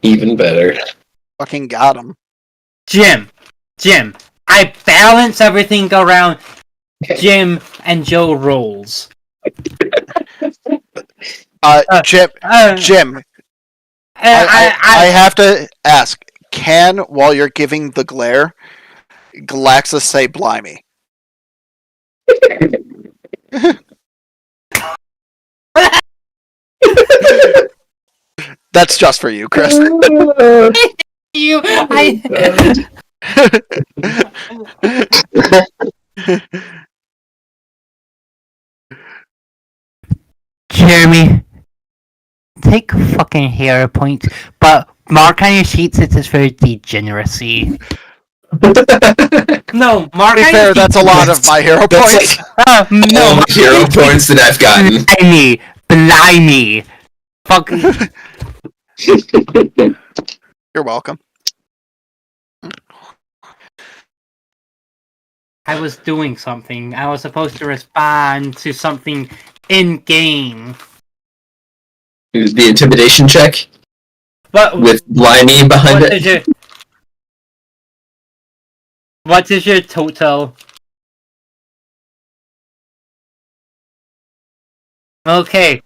Even better. Fucking got him. Jim. I balance everything around Jim and Joe roles. Jim, I I have to ask, can, while you're giving the glare, Galaxus say blimey? That's just for you, Chris. you. Jeremy, take fucking hero points, but mark on your sheets it is for degeneracy. No, mark To be on fair, your that's a lot of my hero That's points. like no, all mark the hero points that I've gotten. Blimey. Fuck. You're welcome. I was doing something. I was supposed to respond to something in game. The intimidation check But with blimey behind it. What is your total? Okay.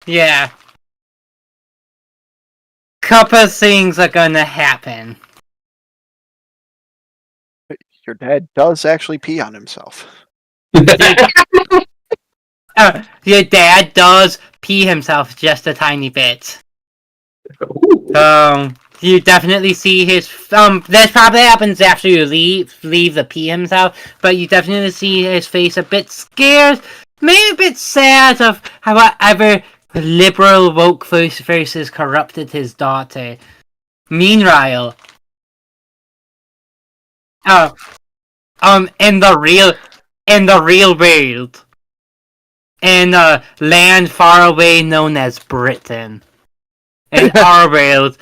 Yeah. Couple things are gonna happen. Your dad does actually pee on himself. Your dad does pee himself just a tiny bit. You definitely see his this probably happens after you leave the pee himself, but you definitely see his face a bit scared, maybe a bit sad of however liberal woke versus corrupted his daughter. Meanwhile, in the real world, in a land far away known as Britain, in our world,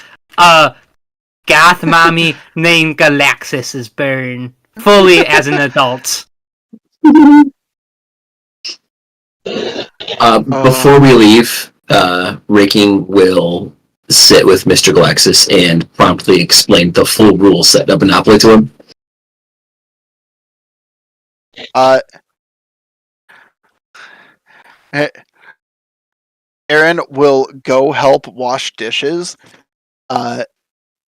goth mommy named Galaxus is born fully as an adult. Before we leave, Raking will sit with Mr. Galaxus and promptly explain the full rule set of Monopoly to him. Aaron will go help wash dishes,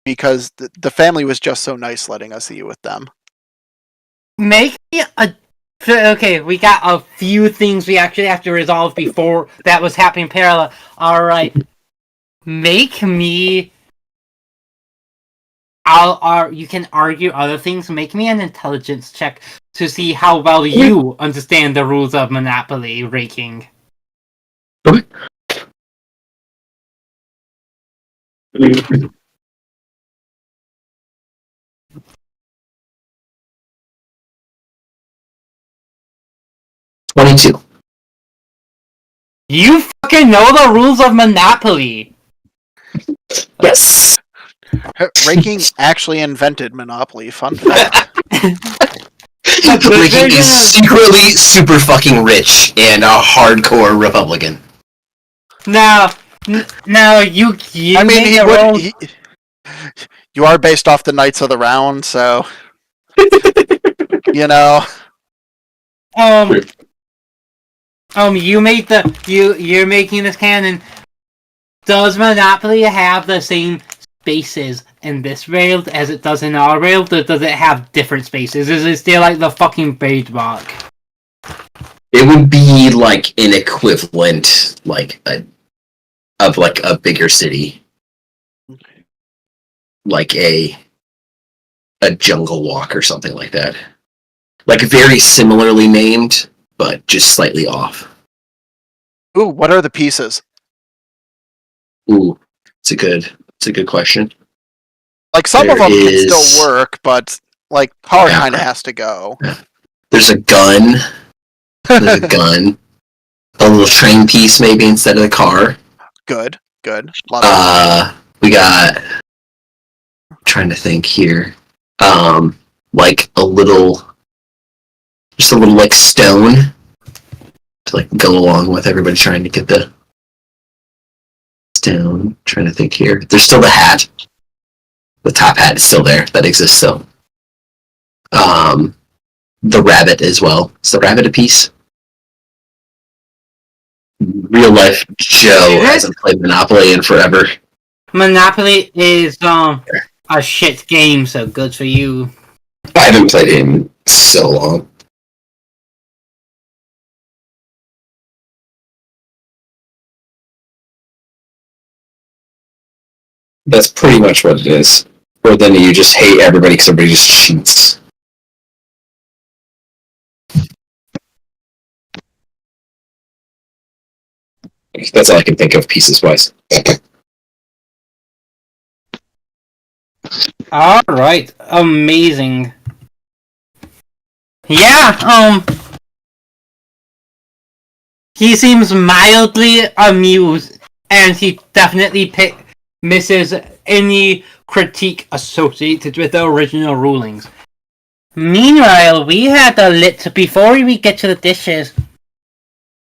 because the family was just so nice letting us eat with them. Make me a... Okay, we got a few things we actually have to resolve before that was happening parallel. Alright. Make me... you can argue other things. Make me an intelligence check to see how well you understand the rules of Monopoly Raking. Okay. $22. You fucking know the rules of Monopoly! Yes! Raking actually invented Monopoly. Fun fact. Raking is secretly super fucking rich and a hardcore Republican. Now, you I mean, made the rules. You are based off the Knights of the Round, so you know. You made you're making this canon. Does Monopoly have the same spaces in this world as it does in our world, or does it have different spaces? Is it still like the fucking Bird Walk? It would be like an equivalent, of a bigger city, like a Jungle Walk or something like that. Like very similarly named, but just slightly off. Ooh, what are the pieces? Ooh, it's a good question. Like some of There them can is- still work, but like car Yeah. kind of has to go. There's a gun. There's a gun. A little train piece maybe instead of the car. Good. Love it. We got. I'm trying to think here. Like a little Just a little like stone to like go along with everybody trying to get the stone. Trying to think here. There's still the hat. The top hat is still there. That exists still. The rabbit as well. Is the rabbit a piece? Real life Joe hasn't played Monopoly in forever. Monopoly is a shit game, so good for you. I haven't played it in so long. That's pretty much what it is. Or then you just hate everybody because everybody just cheats. That's all I can think of pieces wise. All right, amazing. Yeah, he seems mildly amused, and he definitely misses any critique associated with the original rulings. Meanwhile, we had a before we get to the dishes,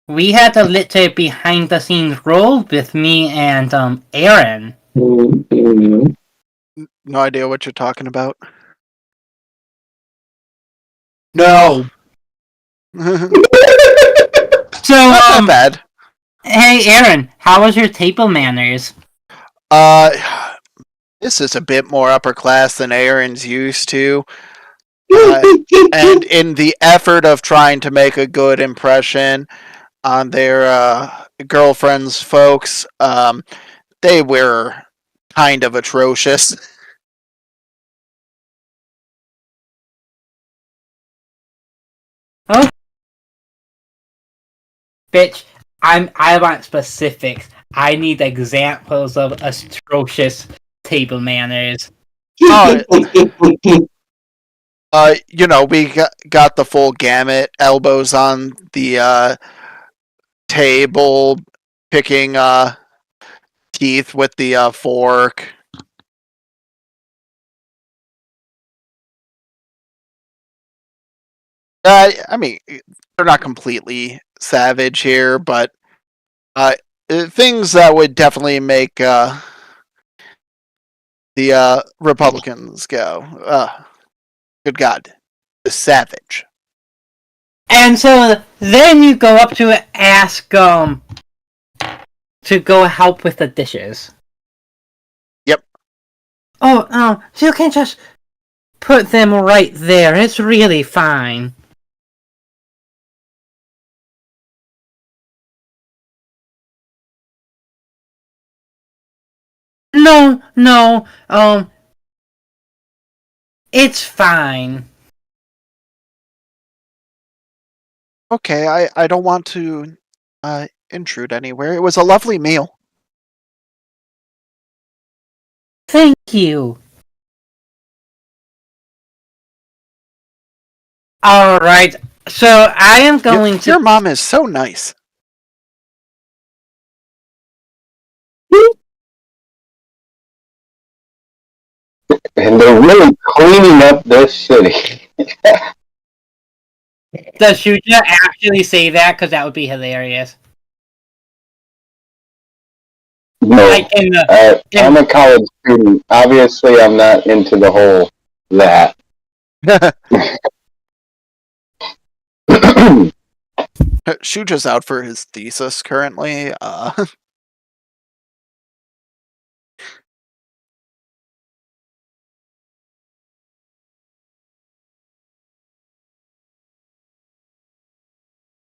we had a little behind the scenes role with me and Aaron. No idea what you're talking about. No. So Not that bad. Hey Aaron, how was your table manners? This is a bit more upper class than Aaron's used to. And in the effort of trying to make a good impression on their girlfriends, folks, they were kind of atrocious. Oh, bitch! I want specifics. I need examples of atrocious table manners. We got the full gamut. Elbows on the table, picking teeth with the fork. I mean, they're not completely savage here, but things that would definitely make the Republicans go, good God, the savage. And so then you go up to ask to go help with the dishes. Yep. Oh, so you can just put them right there. It's really fine. No, it's fine. Okay, I don't want to intrude anywhere. It was a lovely meal. Thank you. Alright, so I am going to... Your mom is so nice. And they're really cleaning up this city. Does Shuja actually say that? Because that would be hilarious. No, Like I'm a college student. Obviously, I'm not into the whole that. Shuja's out for his thesis currently.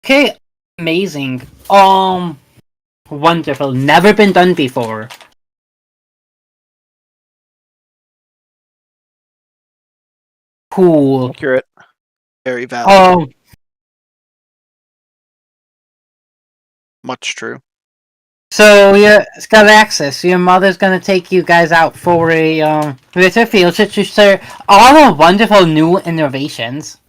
Okay, amazing. Wonderful. Never been done before. Cool. Accurate. Very valid. Much true. So yeah, Scalaxis, your mother's gonna take you guys out for a little field trip to share all the wonderful new innovations.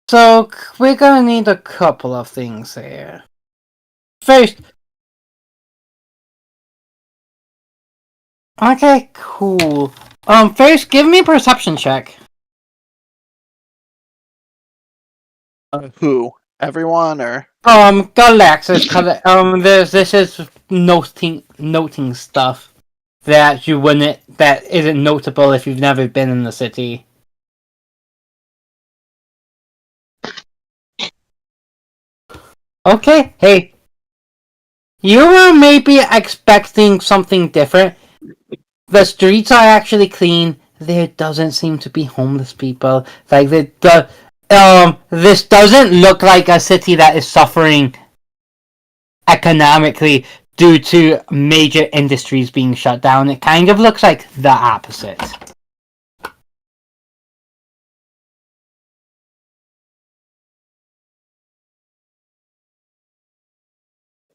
So we're gonna need a couple of things here. First, okay, cool. First, give me a perception check. Who? Everyone or? Galaxis. This is noting stuff that that isn't notable if you've never been in the city. Okay, hey. You were maybe expecting something different. The streets are actually clean. There doesn't seem to be homeless people. Like this doesn't look like a city that is suffering economically due to major industries being shut down. It kind of looks like the opposite.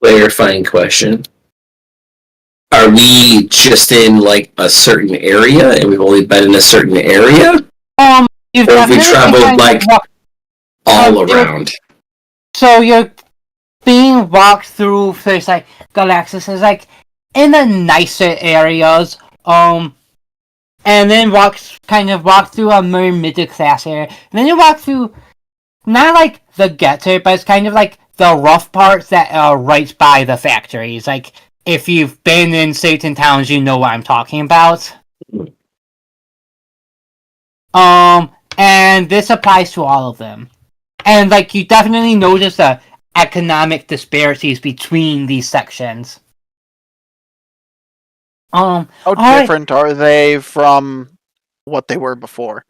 Clarifying question. Are we just in like a certain area and we've only been in a certain area? You've Or have we definitely traveled kind of like all around? So you're being walked through first, like Galaxis is like in the nicer areas, and then walk through a more middle class area, and then you walk through not like the ghetto, but it's kind of like the rough parts that are right by the factories. Like if you've been in certain towns, you know what I'm talking about. And this applies to all of them. And like you definitely notice the economic disparities between these sections. How different are they from what they were before?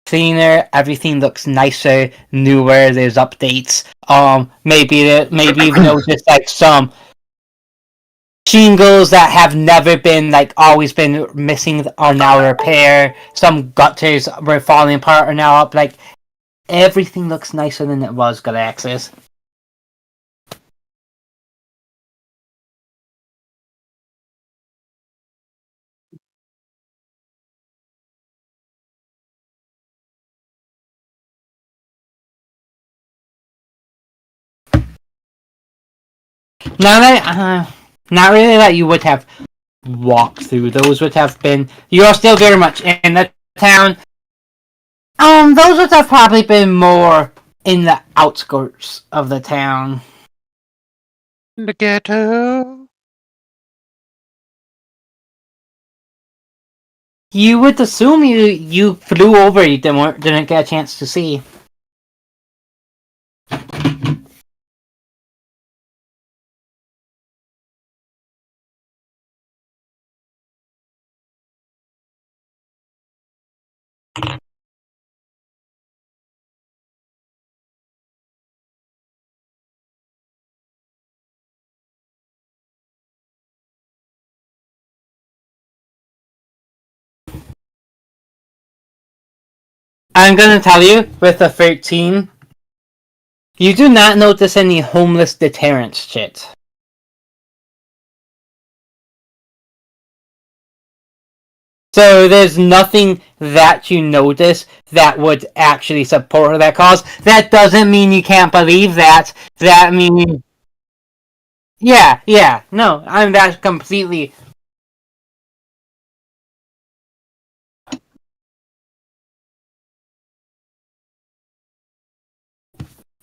Cleaner, everything looks nicer, newer. There's updates. Maybe you've noticed like some shingles that have never been like always been missing are now repaired. Some gutters were falling apart are now up. Like everything looks nicer than it was, Galaxis. Not really that you would have walked through. Those would have been. You're still very much in the town. Those would have probably been more in the outskirts of the town. The ghetto. You would assume you flew over. You didn't get a chance to see. I'm gonna tell you, with the 13, you do not notice any homeless deterrence shit. So there's nothing that you notice that would actually support that cause. That doesn't mean you can't believe that. That means, yeah, no, I'm that completely.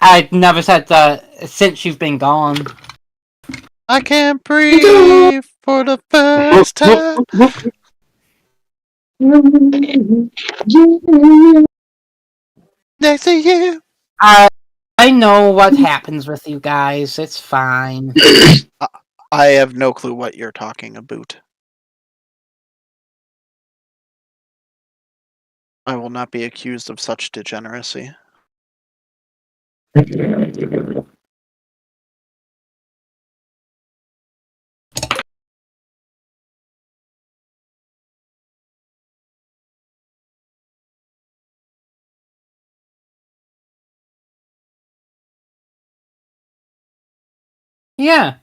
I never said that since you've been gone. I can't breathe for the first time. Next to you. I know what happens with you guys. It's fine. I have no clue what you're talking about. I will not be accused of such degeneracy. Yeah.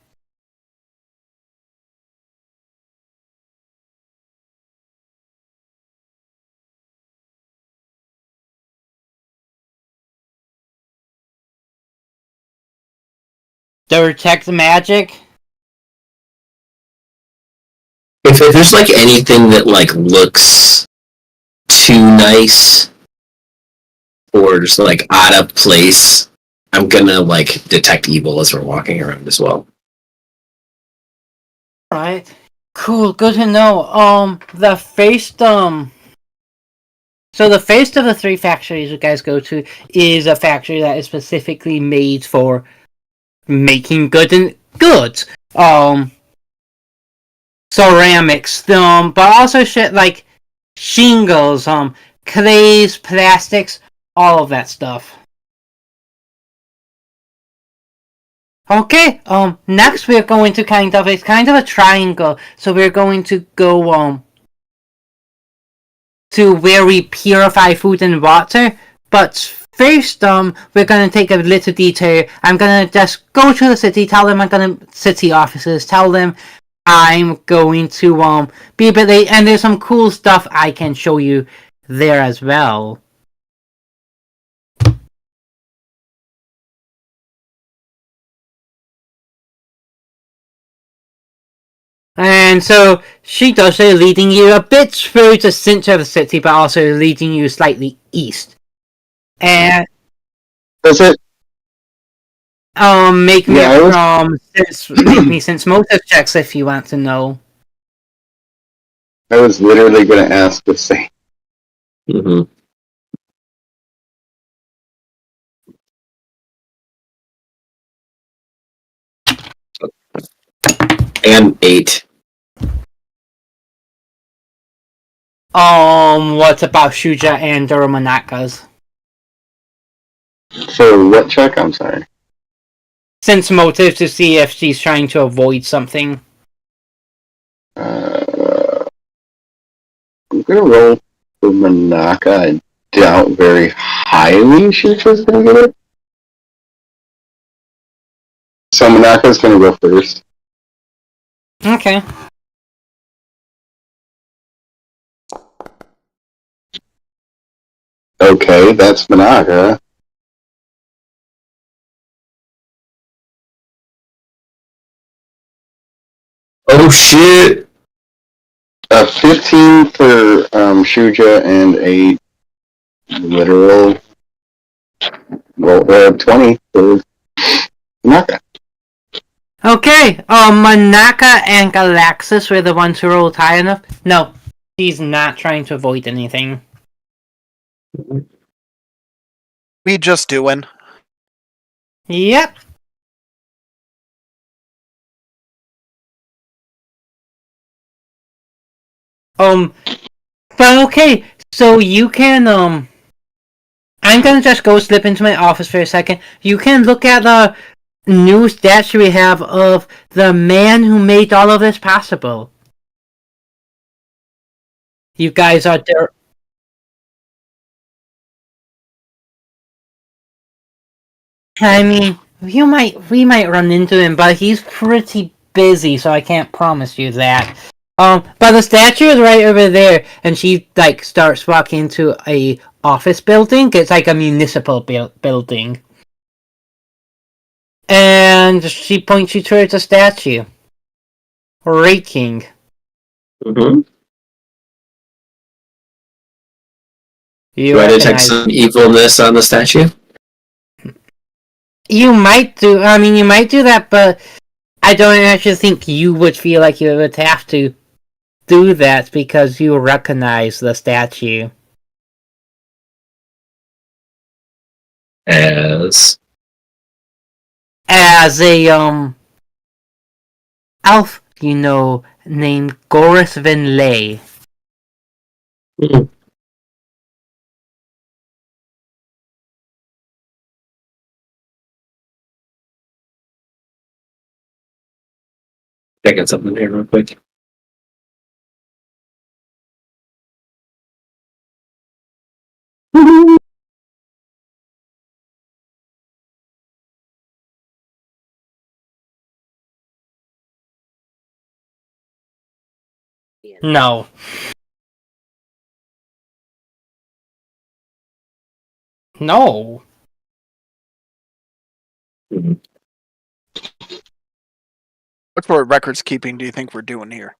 Detect magic. If there's like anything that like looks too nice or just like out of place, I'm gonna like detect evil as we're walking around as well. Right. Cool. Good to know. The first So the first of the three factories you guys go to is a factory that is specifically made for making goods. Ceramics, but also shit like shingles, clays, plastics, all of that stuff. Okay, next we're going to it's kind of a triangle, so we're going to go, to where we purify food and water, but first, we're gonna take a little detour. I'm gonna just go to the city, tell them city offices, tell them I'm going to, be a bit late, and there's some cool stuff I can show you there as well. And so she does so, leading you a bit through the center of the city, but also leading you slightly east. And Does it? make me Yeah, make me sense motive checks if you want to know. I was literally going to ask the same. Mm-hmm. And 8. What about Shuja and Durumanakas? For what check? I'm sorry. Sense motive to see if she's trying to avoid something. I'm going to roll for Manaka. I doubt very highly she's just going to get it. So Manaka's going to go first. Okay. Okay, that's Manaka. Oh shit! 15 for Shuja and a literal 20 for Manaka. Okay, Manaka and Galaxis were the ones who rolled high enough. No, she's not trying to avoid anything. We just doing. Yep. But okay, so you can, I'm gonna just go slip into my office for a second. You can look at the new statue we have of the man who made all of this possible. You guys are there. I mean, we might run into him, but he's pretty busy, so I can't promise you that. But the statue is right over there, and she like starts walking into a office building. It's like a municipal building, and she points you towards a statue. Raking. Mm-hmm. You Do I detect recognize. some evilness on the statue? You might do. I mean, you might do that, but I don't actually think you would feel like you would have to do that because you recognize the statue. As As a elf, named Goris Van Lay. mm-hmm. Checking something here real quick. No. No. Mm-hmm. What sort of records keeping do you think we're doing here?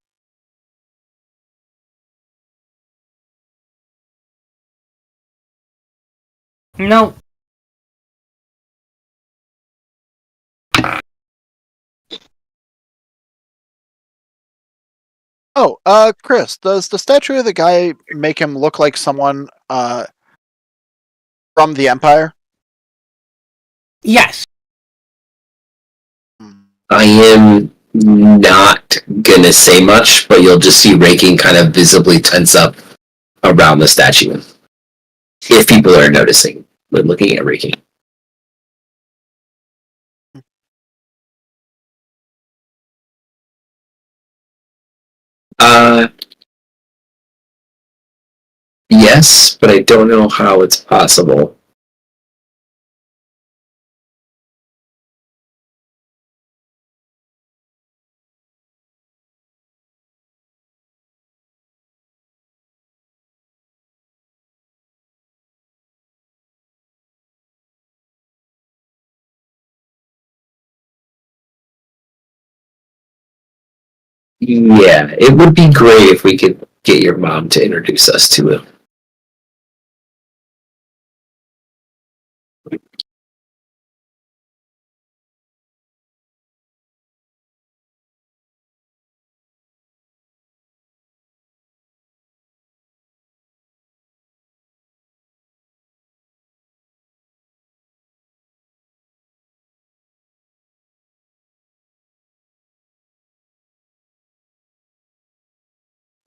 No. Oh, Chris, does the statue of the guy make him look like someone from the Empire? Yes. I am not gonna say much, but you'll just see Raking kind of visibly tense up around the statue. If people are noticing when looking at Raking. Yes, but I don't know how it's possible. Yeah, it would be great if we could get your mom to introduce us to him.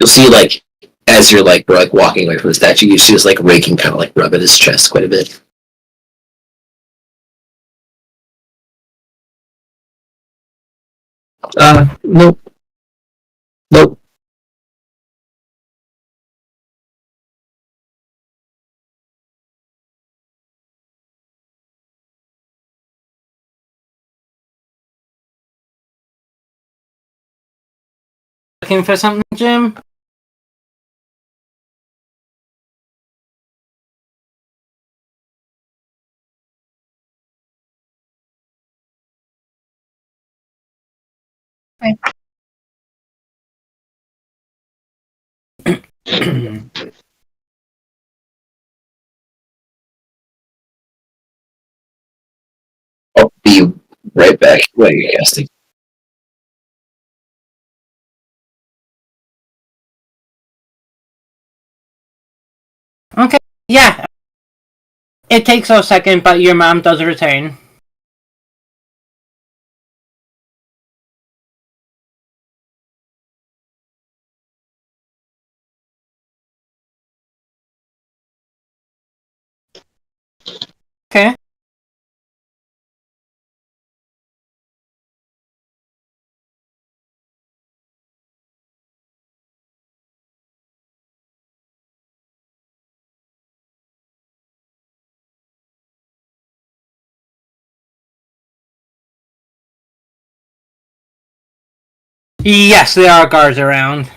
You'll see, like, as you're like, we're like walking away from the statue, you see us like Raking kind of like rub at his chest quite a bit. Nope. Nope. Looking for something, Jim? I'll be right back. What are you casting? Okay. Yeah. It takes a second, but your mom does return. Okay. Yes, there are guards around.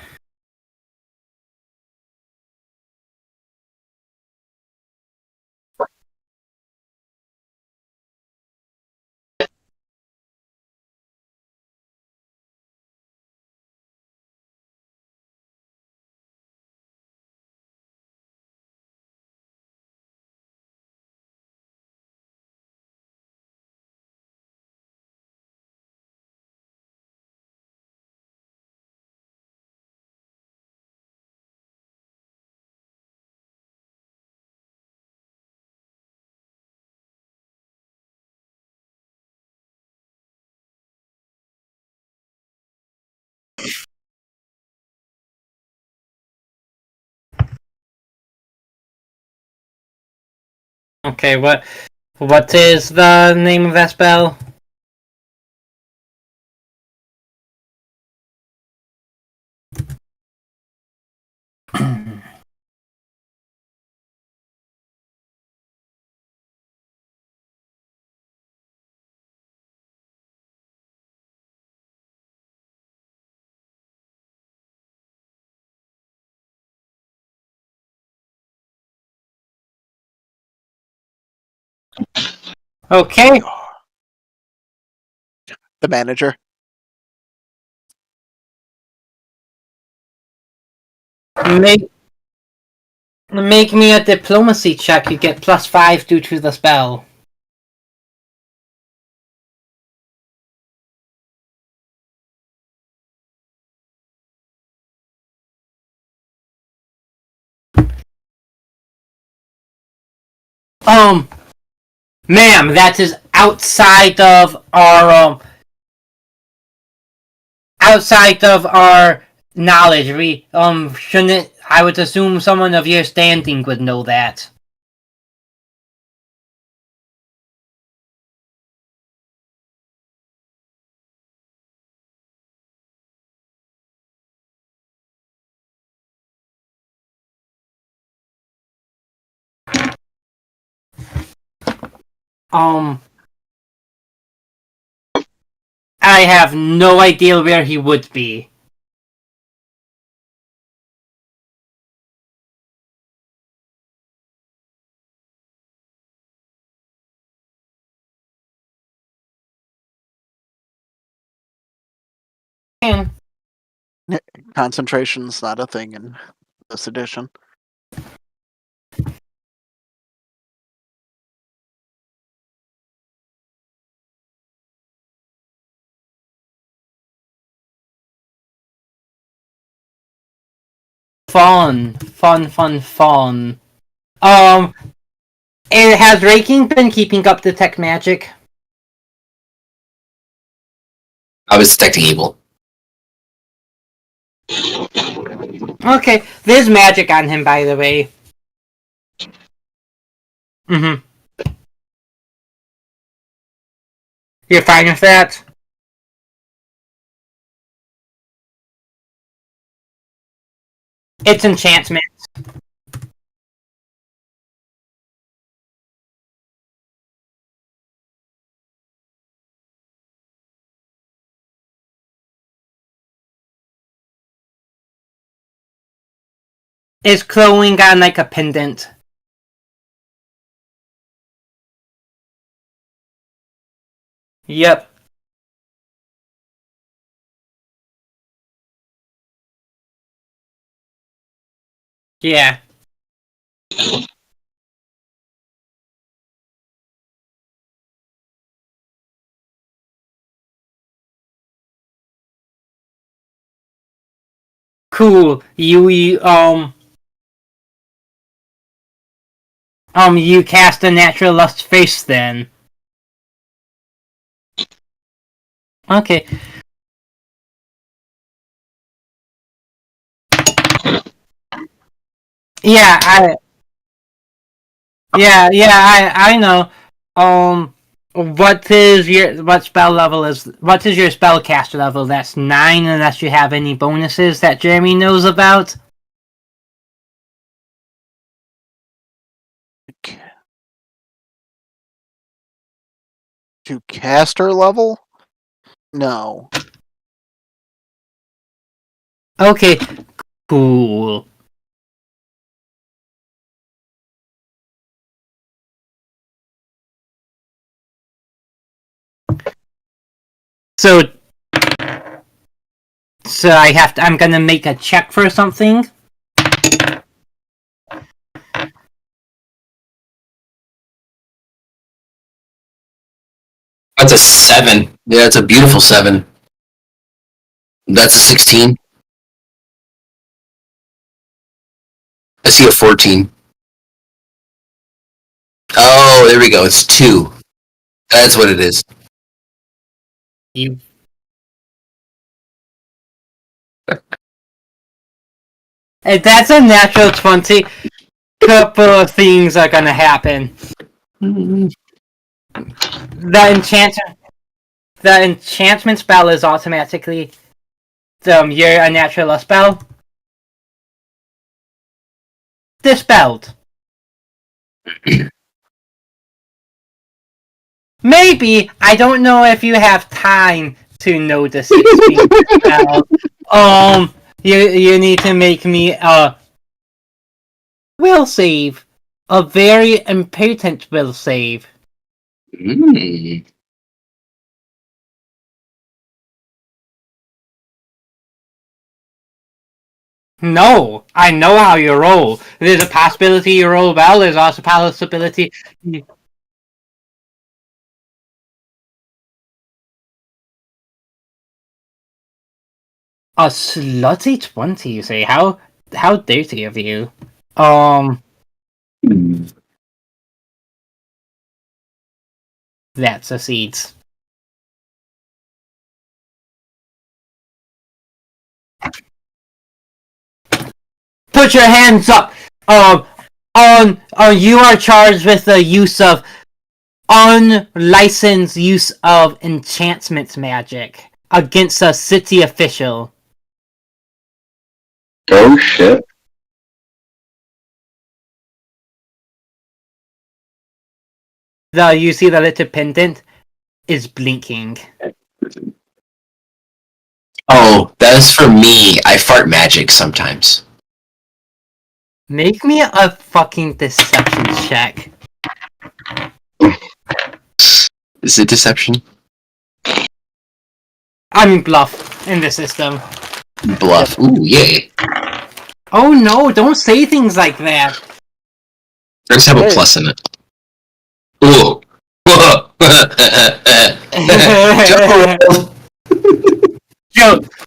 Okay, what is the name of that spell? Okay. The manager. Make me a diplomacy check. You get +5 due to the spell. Ma'am, that is outside of our knowledge. We shouldn't. I would assume someone of your standing would know that. I have no idea where he would be. Concentration's not a thing in this edition. Fun. And has Raking been keeping up Detect Magic? I was detecting evil. Okay, there's magic on him, by the way. You're fine with that? It's enchantment. It's glowing on like a pendant. Yep. Yeah. Cool. You cast a natural lust face then. Okay. Yeah, I know. What is your spellcaster level? That's 9 unless you have any bonuses that Jeremy knows about. To caster level? No. Okay. Cool. So I'm gonna make a check for something. That's a 7. Yeah, it's a beautiful 7. That's a 16. I see a 14. Oh, there we go. It's 2. That's what it is. You. If that's a natural 20, couple of things are gonna happen. The enchantment spell is automatically you're a natural spell. Dispelled. Maybe, I don't know if you have time to notice it's being dispelled. You need to make me a will save. A very important will save. Mm. No, I know how you roll. There's a possibility you roll well. There's also a possibility. A slutty 20, you say? How dirty of you? That succeeds. Put your hands up. You are charged with the use of unlicensed use of enchantment magic against a city official. Oh shit. You see the little pendant is blinking. Oh, that is for me. I fart magic sometimes. Make me a fucking deception check. Is it deception? I mean bluff in the system. Bluff. Ooh, yay. Oh no, don't say things like that. Let's have a plus in it. Ooh.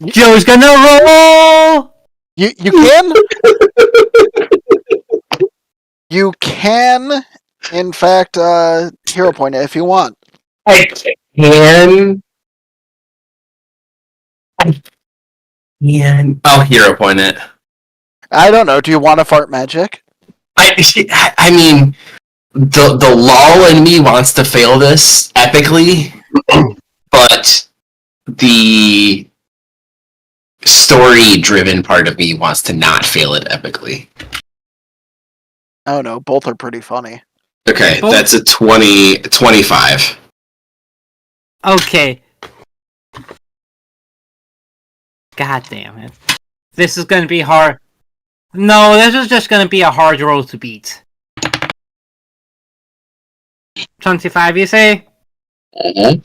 Joe's gonna roll! You can? You can, in fact, hero point it if you want. I can. I'll hero point it. I don't know. Do you want to fart magic? I mean, the lol in me wants to fail this epically, but the story-driven part of me wants to not fail it epically. I don't know. Both are pretty funny. Okay, that's a 25. Okay. God damn it. This is gonna be hard. No, this is just gonna be a hard roll to beat. 25, you say? Mm-hmm.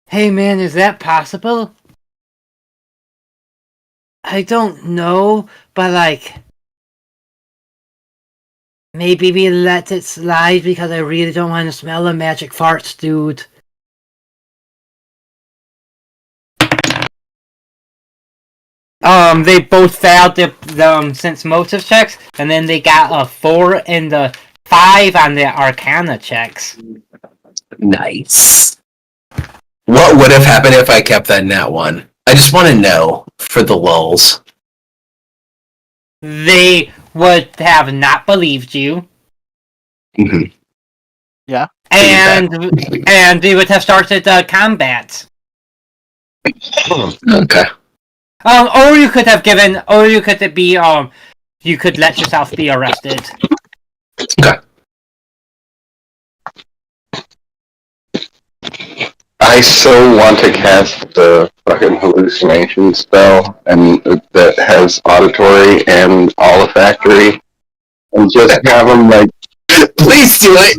Hey man, is that possible? I don't know, but like... Maybe we let it slide because I really don't want to smell the magic farts, dude. They both failed the sense motive checks, and then they got a 4 and a 5 on their Arcana checks. Nice. What would have happened if I kept that nat 1? I just want to know for the lulz. They would have not believed you. Mm-hmm. Yeah. And they would have started combat. Okay. Or you could have given, or you could be, you could let yourself be arrested. Okay. I so want to cast the fucking hallucination spell and that has auditory and olfactory, and just have them like Please do it.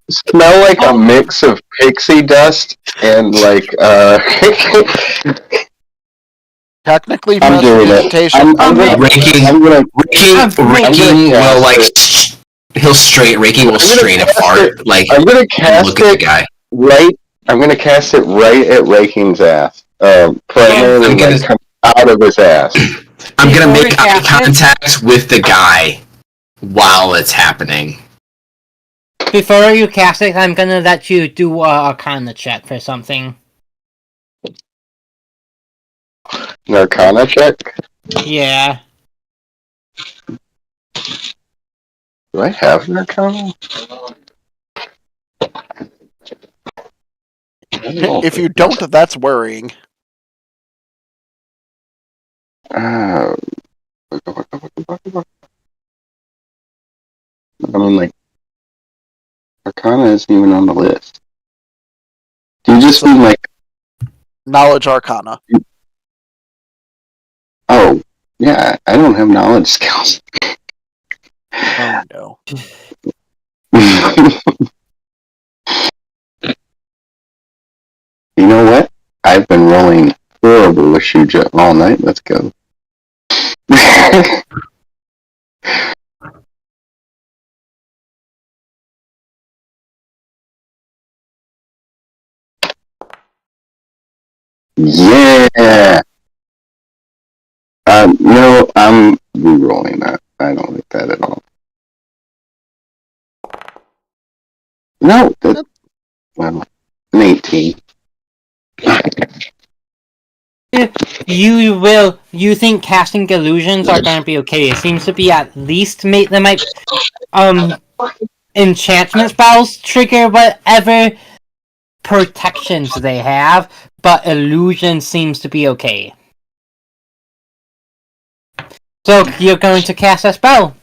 smell like a mix of pixie dust and like Technically, I'm doing it. prestidigitation. Reiki will strain a fart. Like, I'm gonna cast look at the guy. right. I'm gonna cast it right at Raking's ass. Primarily I'm gonna- like come out of his ass. I'm gonna Before make we eye cast it- contact with the guy while it's happening. Before you cast it, I'm gonna let you do a Arcana check for something. An Arcana check. Yeah. Do I have an Arcana? If you don't, that's worrying. I mean, like, Arcana isn't even on the list. Do you just mean like, Knowledge Arcana. oh, yeah, I don't have knowledge skills. Oh no. You know what? I've been rolling horrible with Shuja all night. Let's go. Yeah. No, I'm re-rolling that. I don't like that at all. No, well, an 18. You think casting illusions are going to be okay? It seems to be at least they might enchantment spells trigger whatever protections they have, but illusion seems to be okay. So you're going to cast a spell.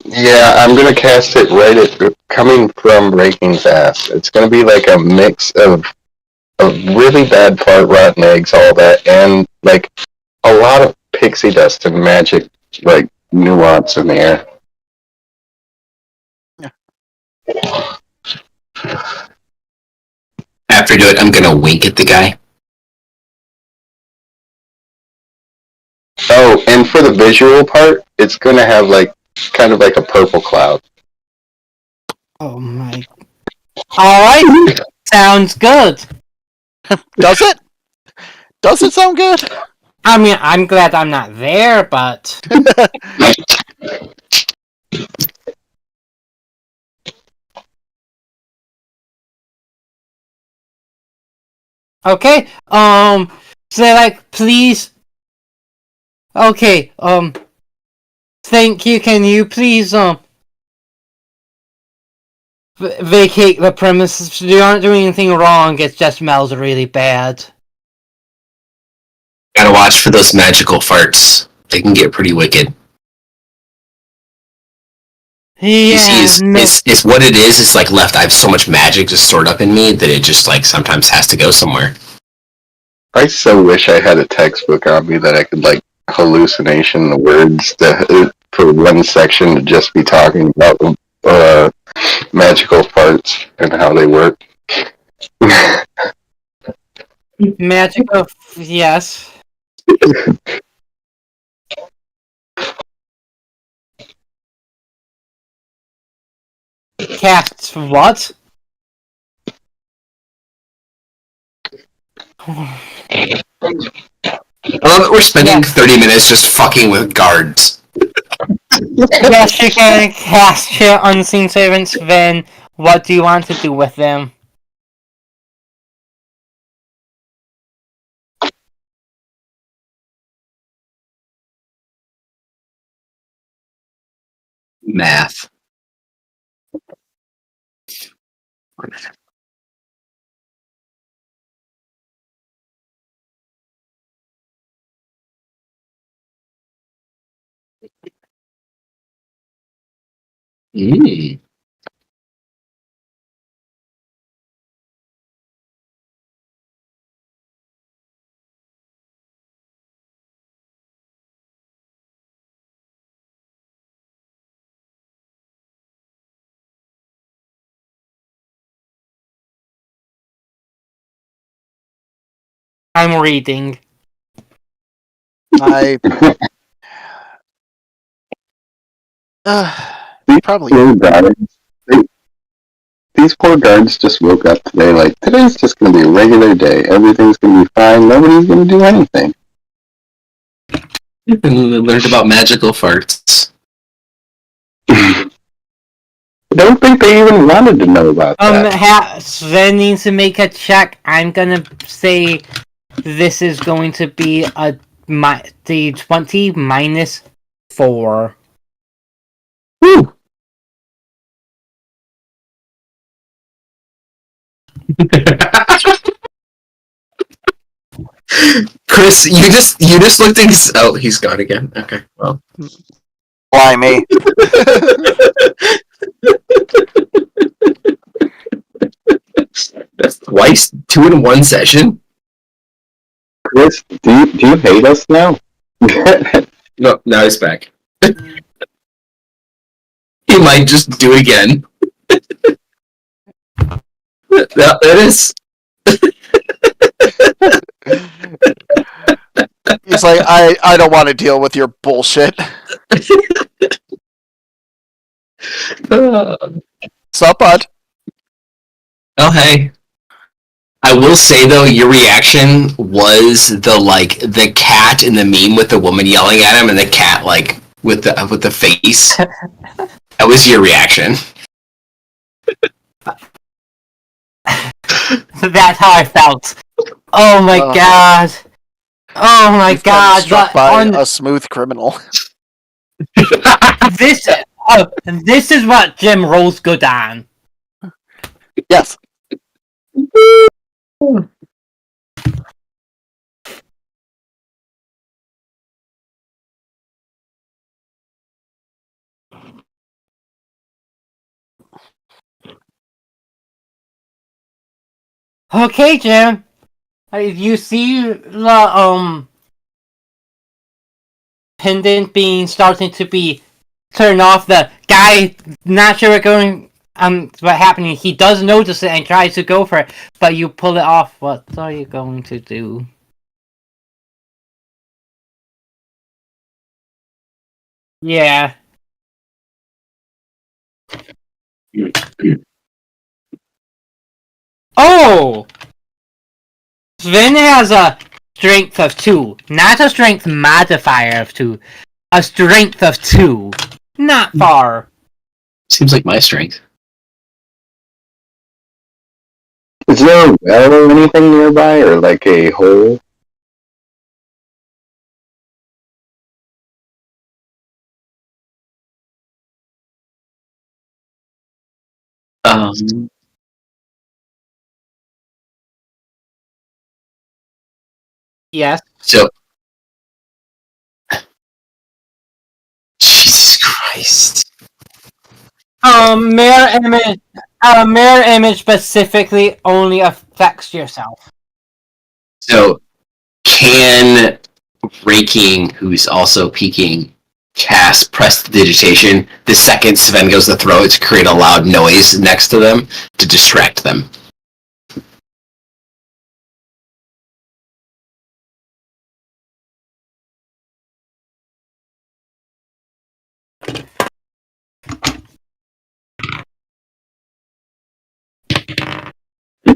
Yeah, I'm gonna cast it right at coming from Breaking's ass. It's gonna be like a mix of really bad fart, rotten eggs, all that, and like a lot of pixie dust and magic, like nuance in the air. After I do it, I'm gonna wink at the guy. Oh, and for the visual part, it's gonna have like kind of like a purple cloud. Oh my! All right, sounds good. Does it? Does it sound good? I mean, I'm glad I'm not there, but okay. So like, please. Okay. Thank you. Can you please vacate the premises? You aren't doing anything wrong. It just smells really bad. Gotta watch for those magical farts. They can get pretty wicked. You see, it's what it is. It's like left. I have so much magic just stored up in me that it just like sometimes has to go somewhere. I so wish I had a textbook on me that I could like hallucination the words for one section to just be talking about magical parts and how they work. Magical, yes. Cast what? We're spending 30 minutes just fucking with guards. Yes, you can cast your unseen servants. Then, what do you want to do with them? Math. Mm. I'm reading. I probably. These poor guards just woke up today like, today's just going to be a regular day. Everything's going to be fine. Nobody's going to do anything. Learned about magical farts. I don't think they even wanted to know about that. Sven needs to make a check. I'm gonna say this is going to be the 20 minus 4. Woo! Chris, you just looked at his. Oh, he's gone again. Okay, well. Why me? That's twice, 2 in 1 session. Chris, do you hate us now? No, now he's back. He might just do it again. That is. He's like, I don't want to deal with your bullshit. Sup, bud? Oh, hey. I will say though, your reaction was the cat in the meme with the woman yelling at him and the cat like with the face. That was your reaction. That's how I felt. Oh my god. Oh my You've been god. struck by a smooth criminal. This this is what Jim rolls good on. Yes. Okay, Jim. You see the pendant being starting to be turned off. The guy not sure what happening. He does notice it and tries to go for it, but you pull it off. What are you going to do? Yeah. Oh! Sven has a strength of 2. Not a strength modifier of 2. A strength of 2. Not far. Seems like my strength. Is there a well or anything nearby, or like a hole? Yes. So, Jesus Christ. Mirror image specifically only affects yourself. So, can Raking, who's also peeking, cast prestidigitation the second Sven goes to throw it to create a loud noise next to them to distract them?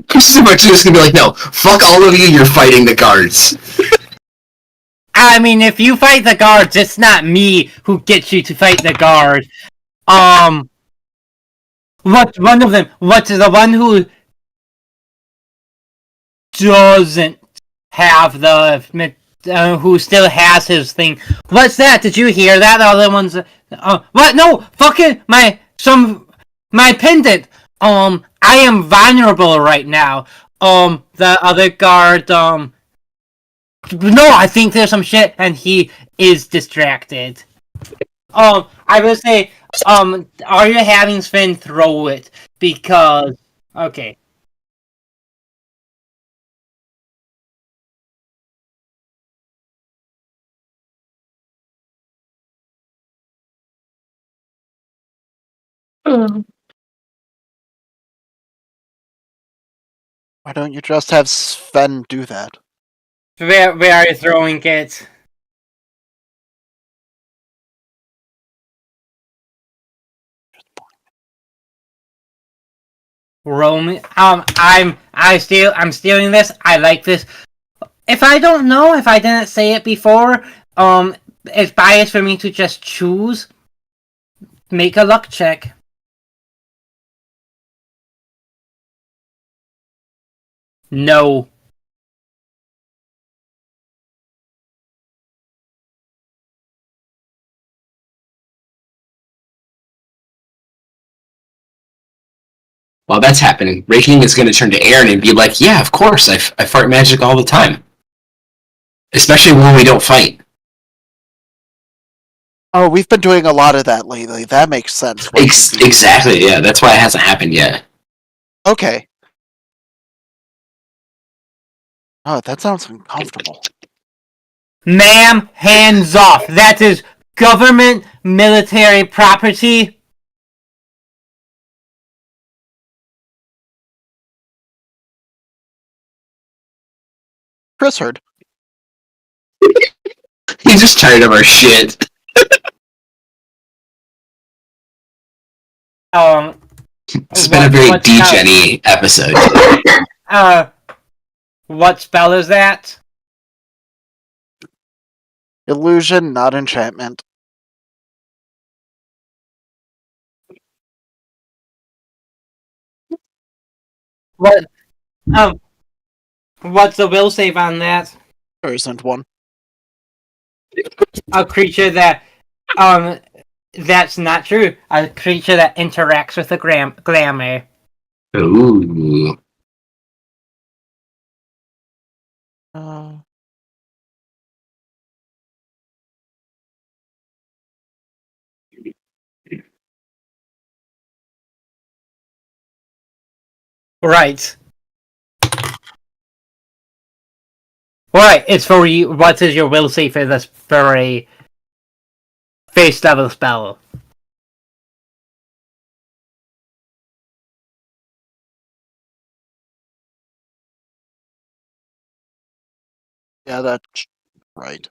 Chris is just gonna be like, no, fuck all of you, you're fighting the guards. I mean, if you fight the guards, it's not me who gets you to fight the guard. What one of them? What's the one who doesn't have the who still has his thing? What's that? Did you hear that? The other one's what? No, fucking my pendant. I am vulnerable right now. The other guard. No, I think there's some shit, and he is distracted. I will say, are you having Sven throw it? Because, okay. Why don't you just have Sven do that? Where are you throwing it? Roman. I'm stealing this. I like this. If I don't know, if I didn't say it before, it's biased for me to just choose. Make a luck check. No. While that's happening, Raking is going to turn to Aaron and be like, yeah, of course, I fart magic all the time. Especially when we don't fight. Oh, we've been doing a lot of that lately. That makes sense. Exactly, yeah, that's why it hasn't happened yet. Okay. Oh, that sounds uncomfortable. Ma'am, hands off. That is government military property. Chris heard. He's just tired of our shit. It's been a very what D-Jenny episode. what spell is that? Illusion, not enchantment. What? What's the will save on that? There isn't one. A creature that, that's not true. A creature that interacts with the glamour. Ooh. Right. Right, it's for you. What is your will save for this for a face level spell? Yeah, that's right.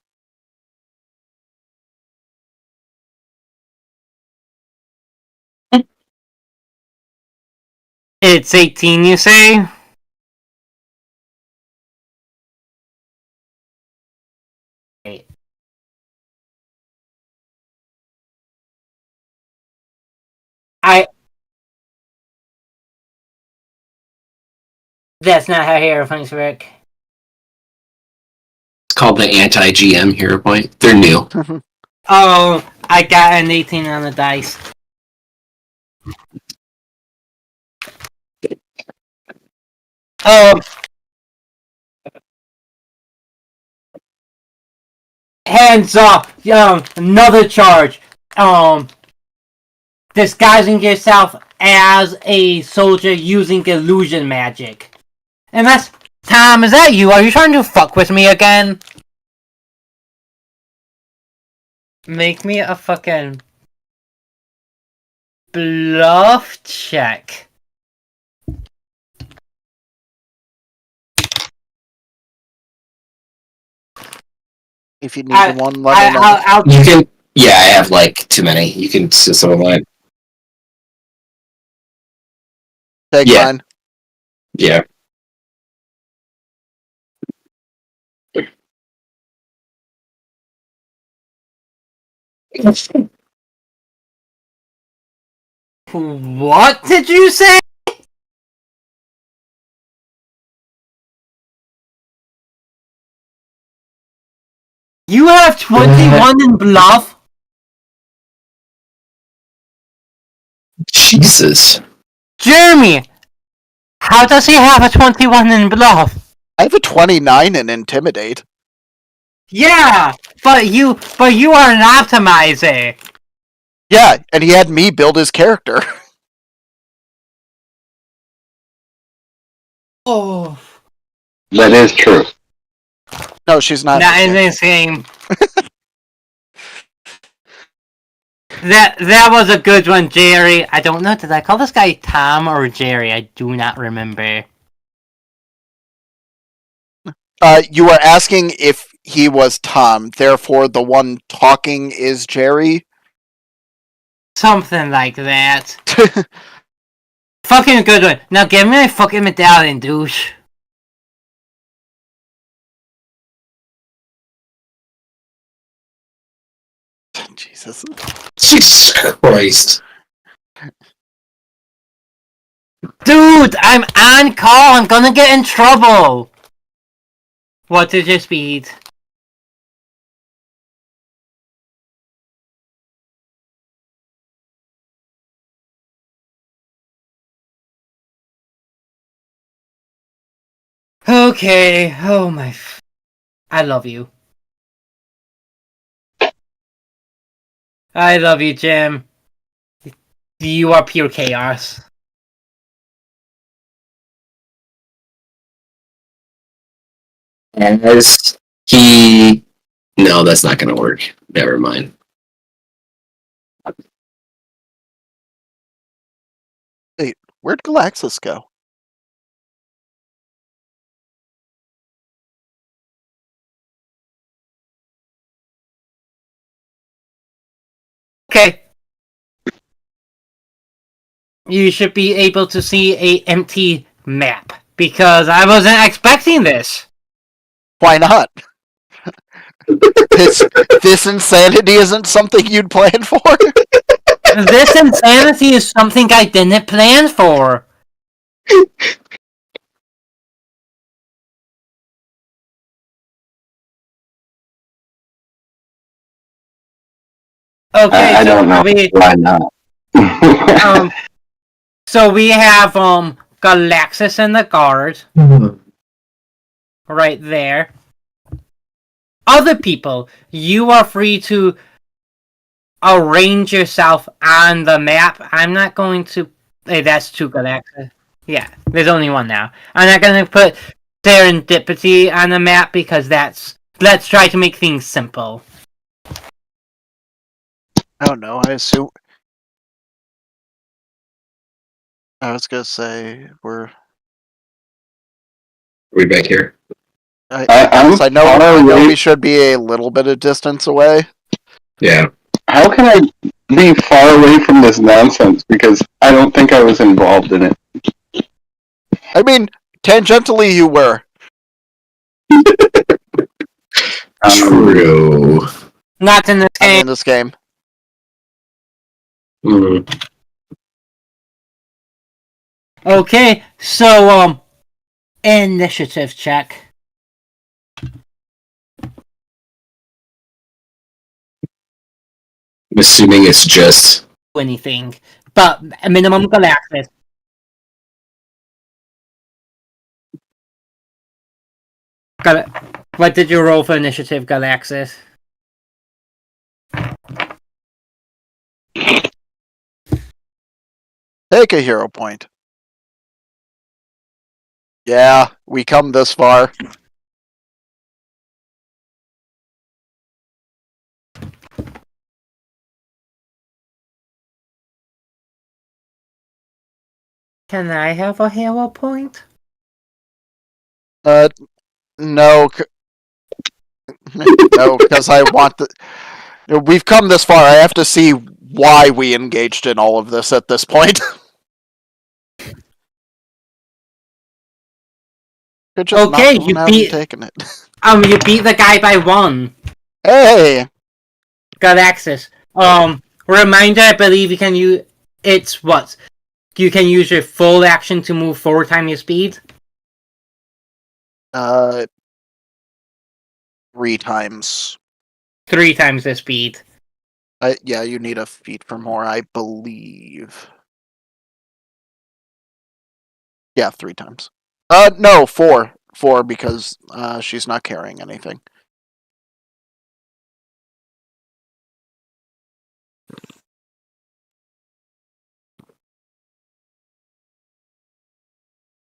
It's 18, you say? That's not how hero points work. It's called the anti-GM hero point. They're new. Oh, I got an 18 on the dice. Hands up! Another charge. Disguising yourself as a soldier using illusion magic. And that's... Tom, is that you? Are you trying to fuck with me again? Make me a fucking... bluff check. If you need one, let me know. You can. Yeah, I have like too many. You can steal some of mine. Take mine. Yeah. What did you say? You have 21 in bluff? Jesus. Jeremy! How does he have a 21 in bluff? I have a 29 in intimidate. Yeah, but you are an optimizer. Yeah, and he had me build his character. Oh. That is true. No, she's not. Not in this game. That was a good one, Jerry. I don't know, did I call this guy Tom or Jerry? I do not remember. You were asking if he was Tom, therefore the one talking is Jerry? Something like that. Fucking good one. Now give me my fucking medallion, douche. Jesus. Jesus Christ. Dude, I'm on call. I'm gonna get in trouble. What is your speed? Okay. Oh my. I love you. I love you, Jim. You are pure chaos. As he... No, that's not going to work. Never mind. Wait, where'd Galaxus go? Okay. You should be able to see a empty map because I wasn't expecting this. Why not? This insanity isn't something you'd plan for. This insanity is something I didn't plan for. Okay, I so don't know why not. so we have Galaxis and the guard right there. Other people, you are free to arrange yourself on the map. I'm not going to. Hey, that's two Galaxis. Yeah, there's only one now. I'm not going to put Serendipity on the map because that's. Let's try to make things simple. I don't know. I assume. I was gonna say we're. We back here? I know we should be a little bit of distance away. Yeah. How can I be far away from this nonsense? Because I don't think I was involved in it. I mean, tangentially you were. True. Not in this I'm game. in this game. Mm. Okay, so initiative check. I'm assuming it's just Anything, but a minimum Galaxis. What did you roll for initiative, Galaxis? Take a hero point. Yeah, we come this far. Can I have a hero point? No, no, because I want the. We've come this far. I have to see why we engaged in all of this at this point. Could just Okay, knock you one out beat- and taken it. You beat the guy by 1. Hey, Galaxis. Reminder, I believe you can use. It's what? You can use your full action to move 4 times your speed? 3 times. 3 times the speed. Yeah, you need a feat for more, I believe. Yeah, 3 times. No, 4. 4 because she's not carrying anything.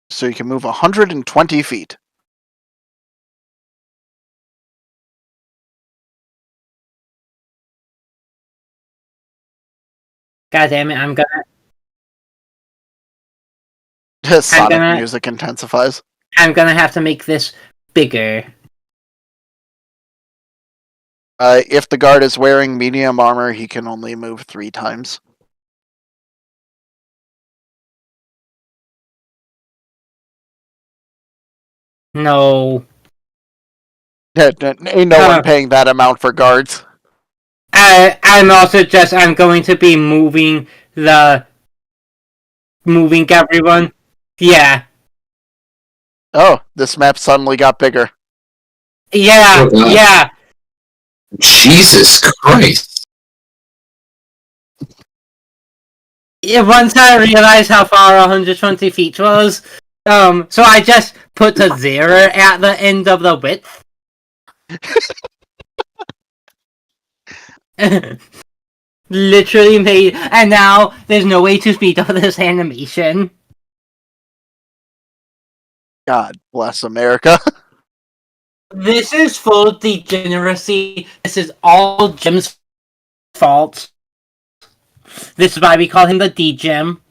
So you can move 120 feet. God damn it, I'm gonna Sonic gonna- music intensifies. have to make this bigger. If the guard is wearing medium armor, he can only move 3 times. No. Ain't no one paying that amount for guards. I'm going to be moving everyone. Yeah. Oh, this map suddenly got bigger. Yeah, Oh, God. yeah. Jesus Christ. Once I realized how far 120 feet was, so I just put a 0 at the end of the width. Literally made, and now there's no way to speed up this animation. God bless America. This is full degeneracy. This is all Jim's fault. This is why we call him the D-Jim.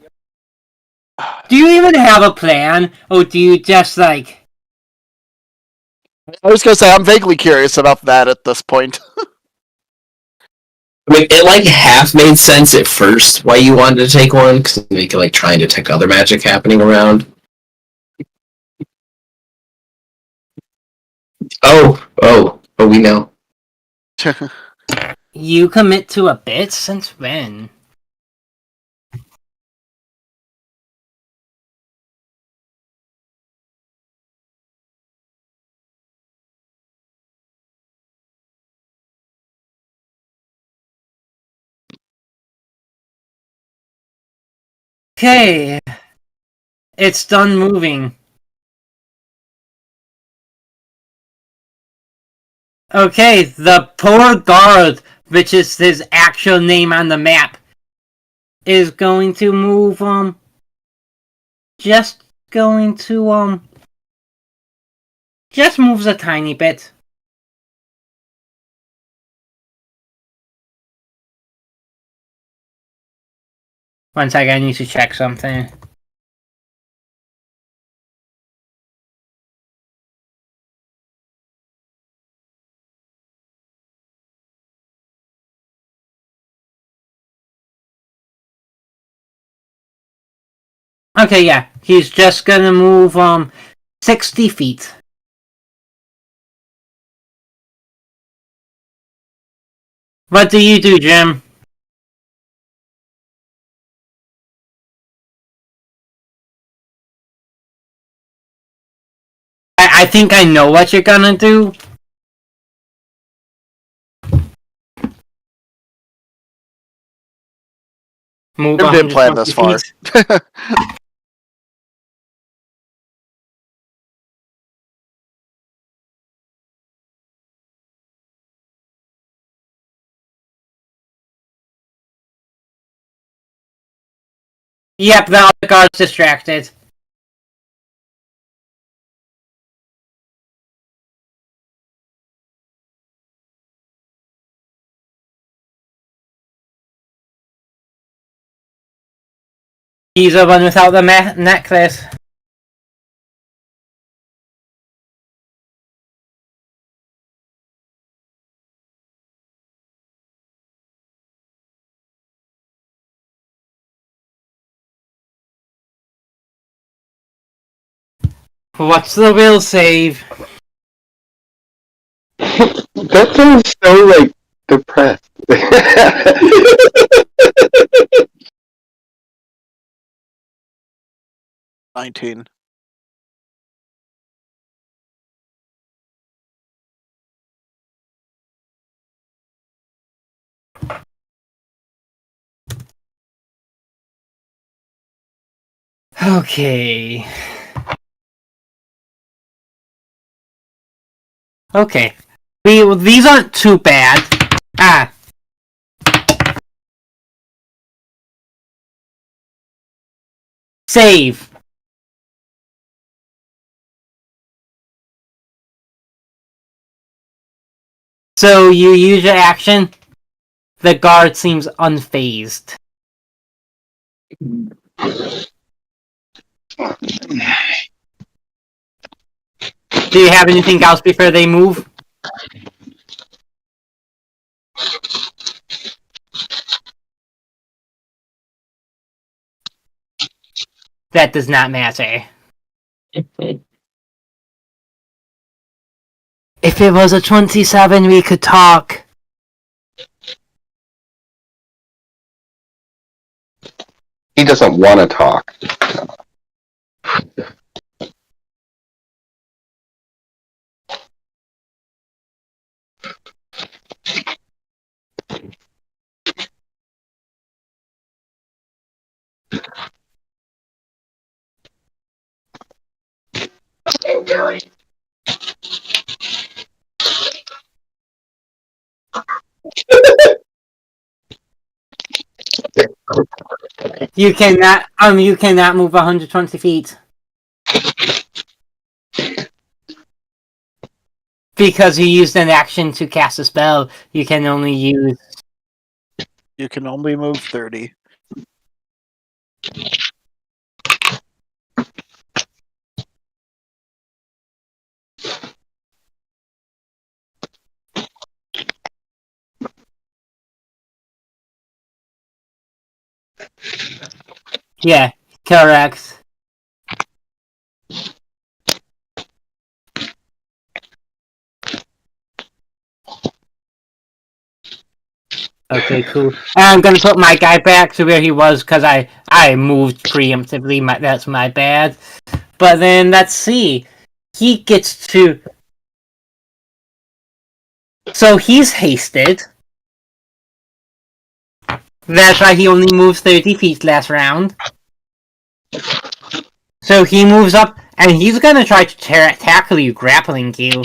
Do you even have a plan? Or do you just, like... I was gonna say, I'm vaguely curious about that at this point. I mean, it like half made sense at first why you wanted to take one, because you could like try and detect other magic happening around. Oh, we know. You commit to a bit? Since when? Okay. It's done moving. Okay, the poor guard, which is his actual name on the map, is going to move, just going to, just moves a tiny bit. One second, I need to check something. Okay, yeah, he's just gonna move, 60 feet. What do you do, Jim? I think I know what you're gonna do. Move Jim didn't plan this 120 far. feet. Yep, the other guard's distracted. He's the one without the necklace. What's the will save? That sounds so, like, depressed. 19. Okay. Okay. These aren't too bad. Ah. Save. So you use your action. The guard seems unfazed. Do you have anything else before they move? That does not matter. If it was a 27, we could talk. He doesn't want to talk. You cannot move 120 feet. Because you used an action to cast a spell, you can only use... You can only move 30. Yeah, correct. Okay, cool. And I'm gonna put my guy back to where he was because I moved preemptively. That's my bad. But then let's see. He gets to. So he's hasted. That's why he only moves 30 feet last round. So he moves up, and he's gonna try to tackle you, grappling you.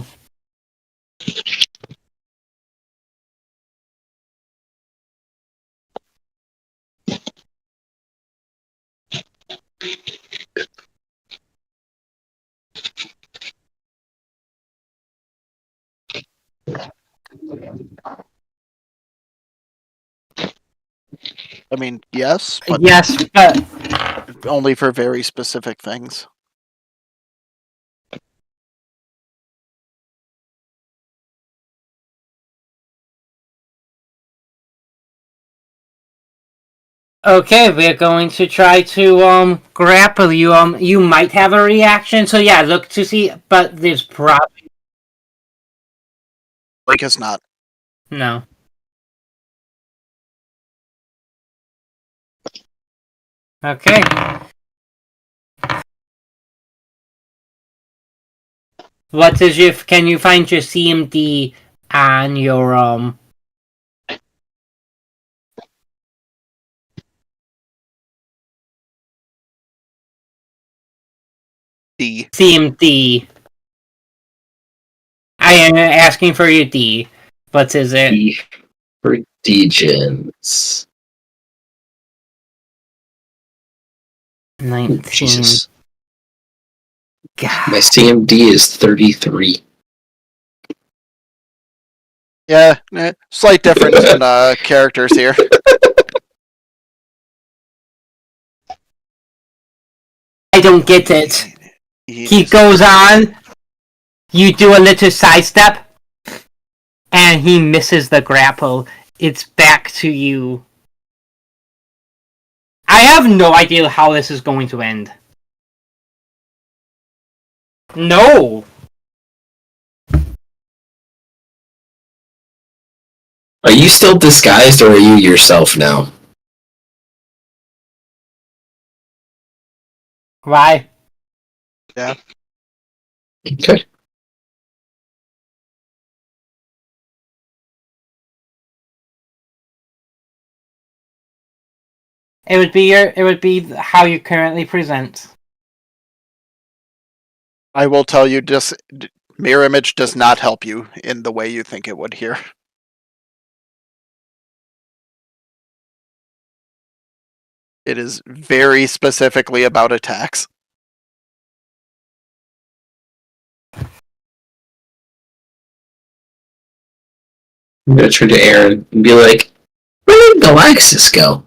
I mean, yes, but Yes, but only for very specific things. okay, we're going to try to grapple you. You might have a reaction, so yeah, look to see. But there's probably Like it's not. no. Okay. What is your? Can you find your CMD on your D. CMD? I am asking for your D. What is it? D for Degens. 19. Jesus. God. My CMD is 33. Yeah, slight difference in characters here. I don't get it. He goes on. You do a little sidestep, and he misses the grapple. It's back to you. I have no idea how this is going to end. No. Are you still disguised or are you yourself now? Why? Okay. It would be how you currently present. I will tell you, mirror image does not help you in the way you think it would here. It is very specifically about attacks. I'm gonna turn to Aaron and be like, where did Galaxis go?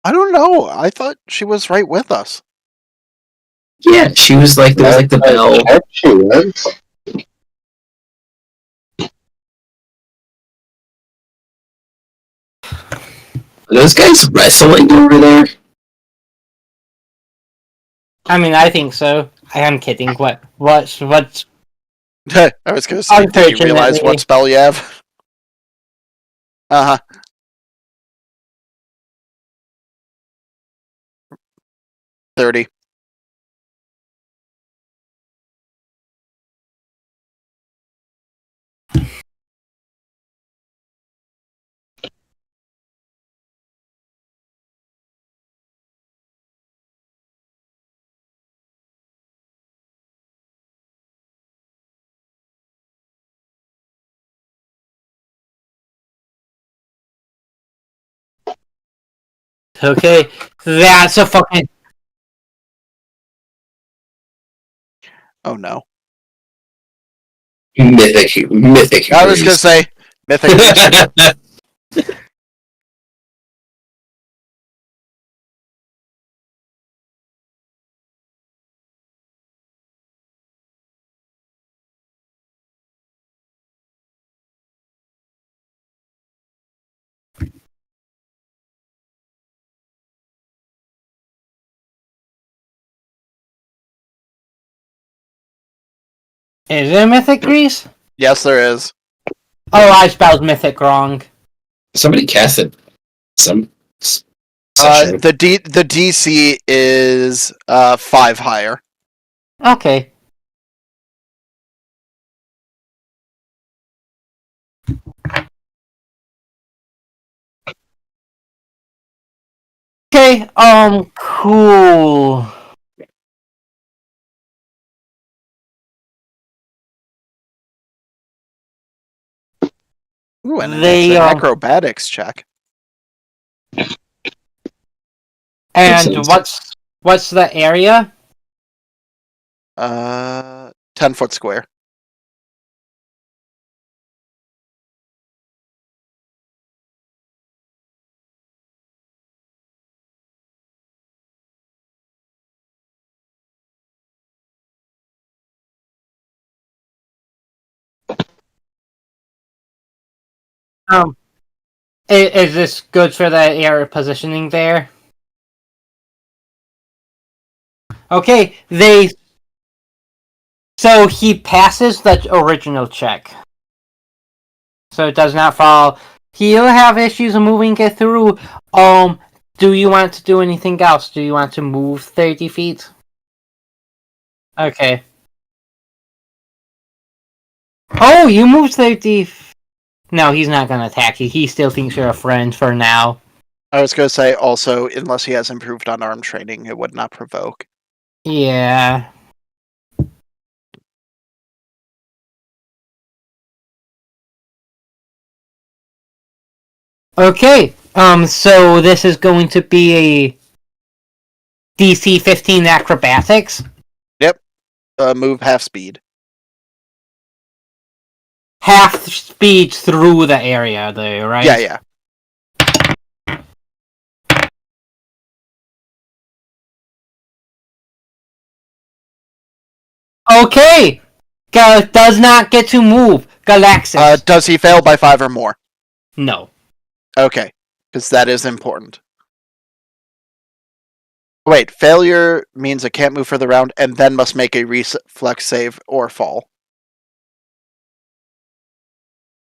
I don't know. I thought she was right with us. Yeah, she was like, there was like the bell. She was. Are those guys wrestling over there? I mean, I think so. I am kidding. What's I was going to say, did you realize Unfortunately. what spell you have? Uh huh. 30. okay? That's a fucking. Oh no. Mythic. I was going to say, Mythic Reach. Is there Mythic Grease? Yes, there is. Oh, I spelled Mythic wrong. Somebody casted some session. The DC is 5 higher. Okay. Okay, cool. Ooh, and They, it's an acrobatics check. And Makes what's the area? 10-foot square. Um, is this good for the area positioning there? Okay, so he passes the original check. So it does not fall. He'll have issues moving it through. Do you want to do anything else? Do you want to move 30 feet? Okay. Oh, you moved 30. No, he's not gonna attack you. He still thinks you're a friend for now. I was going to say also, unless he has improved on arm training, it would not provoke. Yeah. Okay. So this is going to be a DC 15 acrobatics. Yep. Move half speed. Half speed through the area there, right? Yeah. Okay! Does not get to move. Galaxis. Does he fail by 5 or more? No. Okay, because that is important. Wait, failure means it can't move for the round and then must make a reflex save or fall.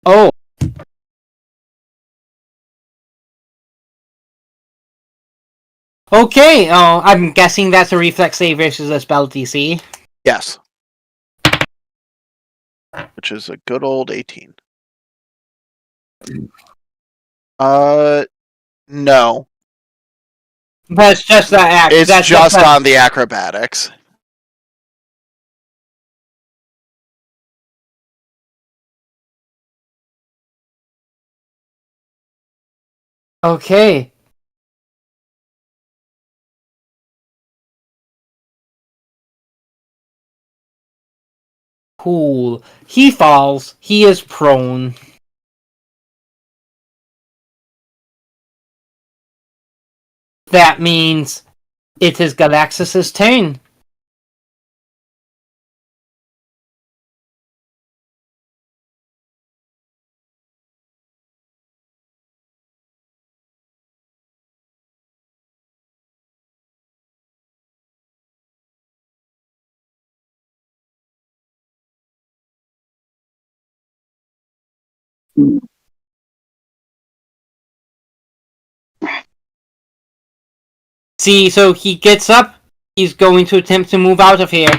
Oh. Okay, I'm guessing that's a reflex save versus a spell DC. Yes. Which is a good old 18. No. That's just the act. It's That's just on the acrobatics. Okay. Cool. He falls. He is prone. That means it is Galaxis' turn. See, so he gets up. He's going to attempt to move out of here.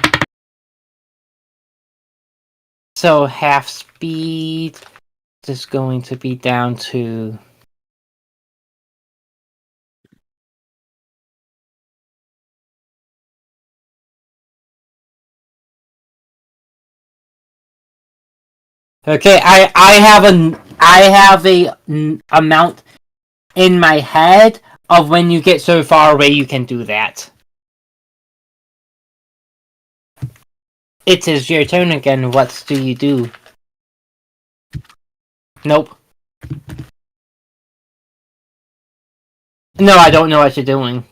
So half speed is going to be down to... Okay, I have a amount in my head of when you get so far away you can do that. It is your turn again. What do you do? Nope. No, I don't know what you're doing.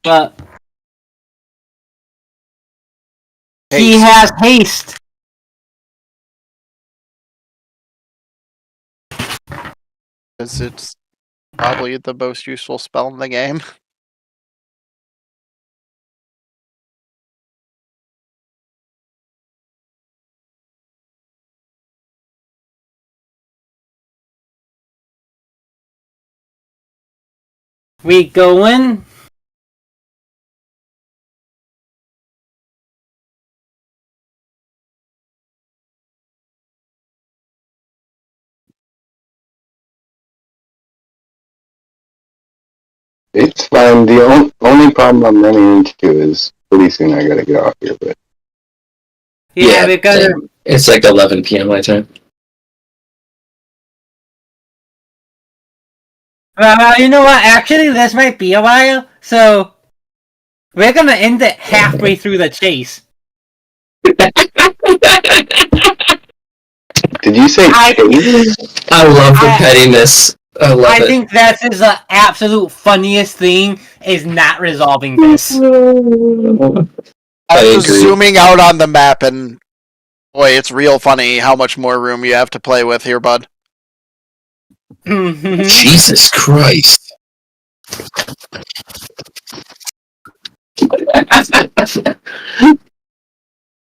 But He Haste. has haste. Because it's probably the most useful spell in the game. We going? It's fine. The only problem I'm running into is pretty soon I gotta get off here, but Yeah, we're gonna. same. It's like 11 p.m. my time. Well, you know what? Actually, this might be a while, so we're gonna end it halfway through the chase. did you say I- Chase? I love the I- pettiness. I love I it. think that is the absolute funniest thing is not resolving this. I I'm just agree. zooming out on the map, and boy, it's real funny how much more room you have to play with here, bud. Jesus Christ.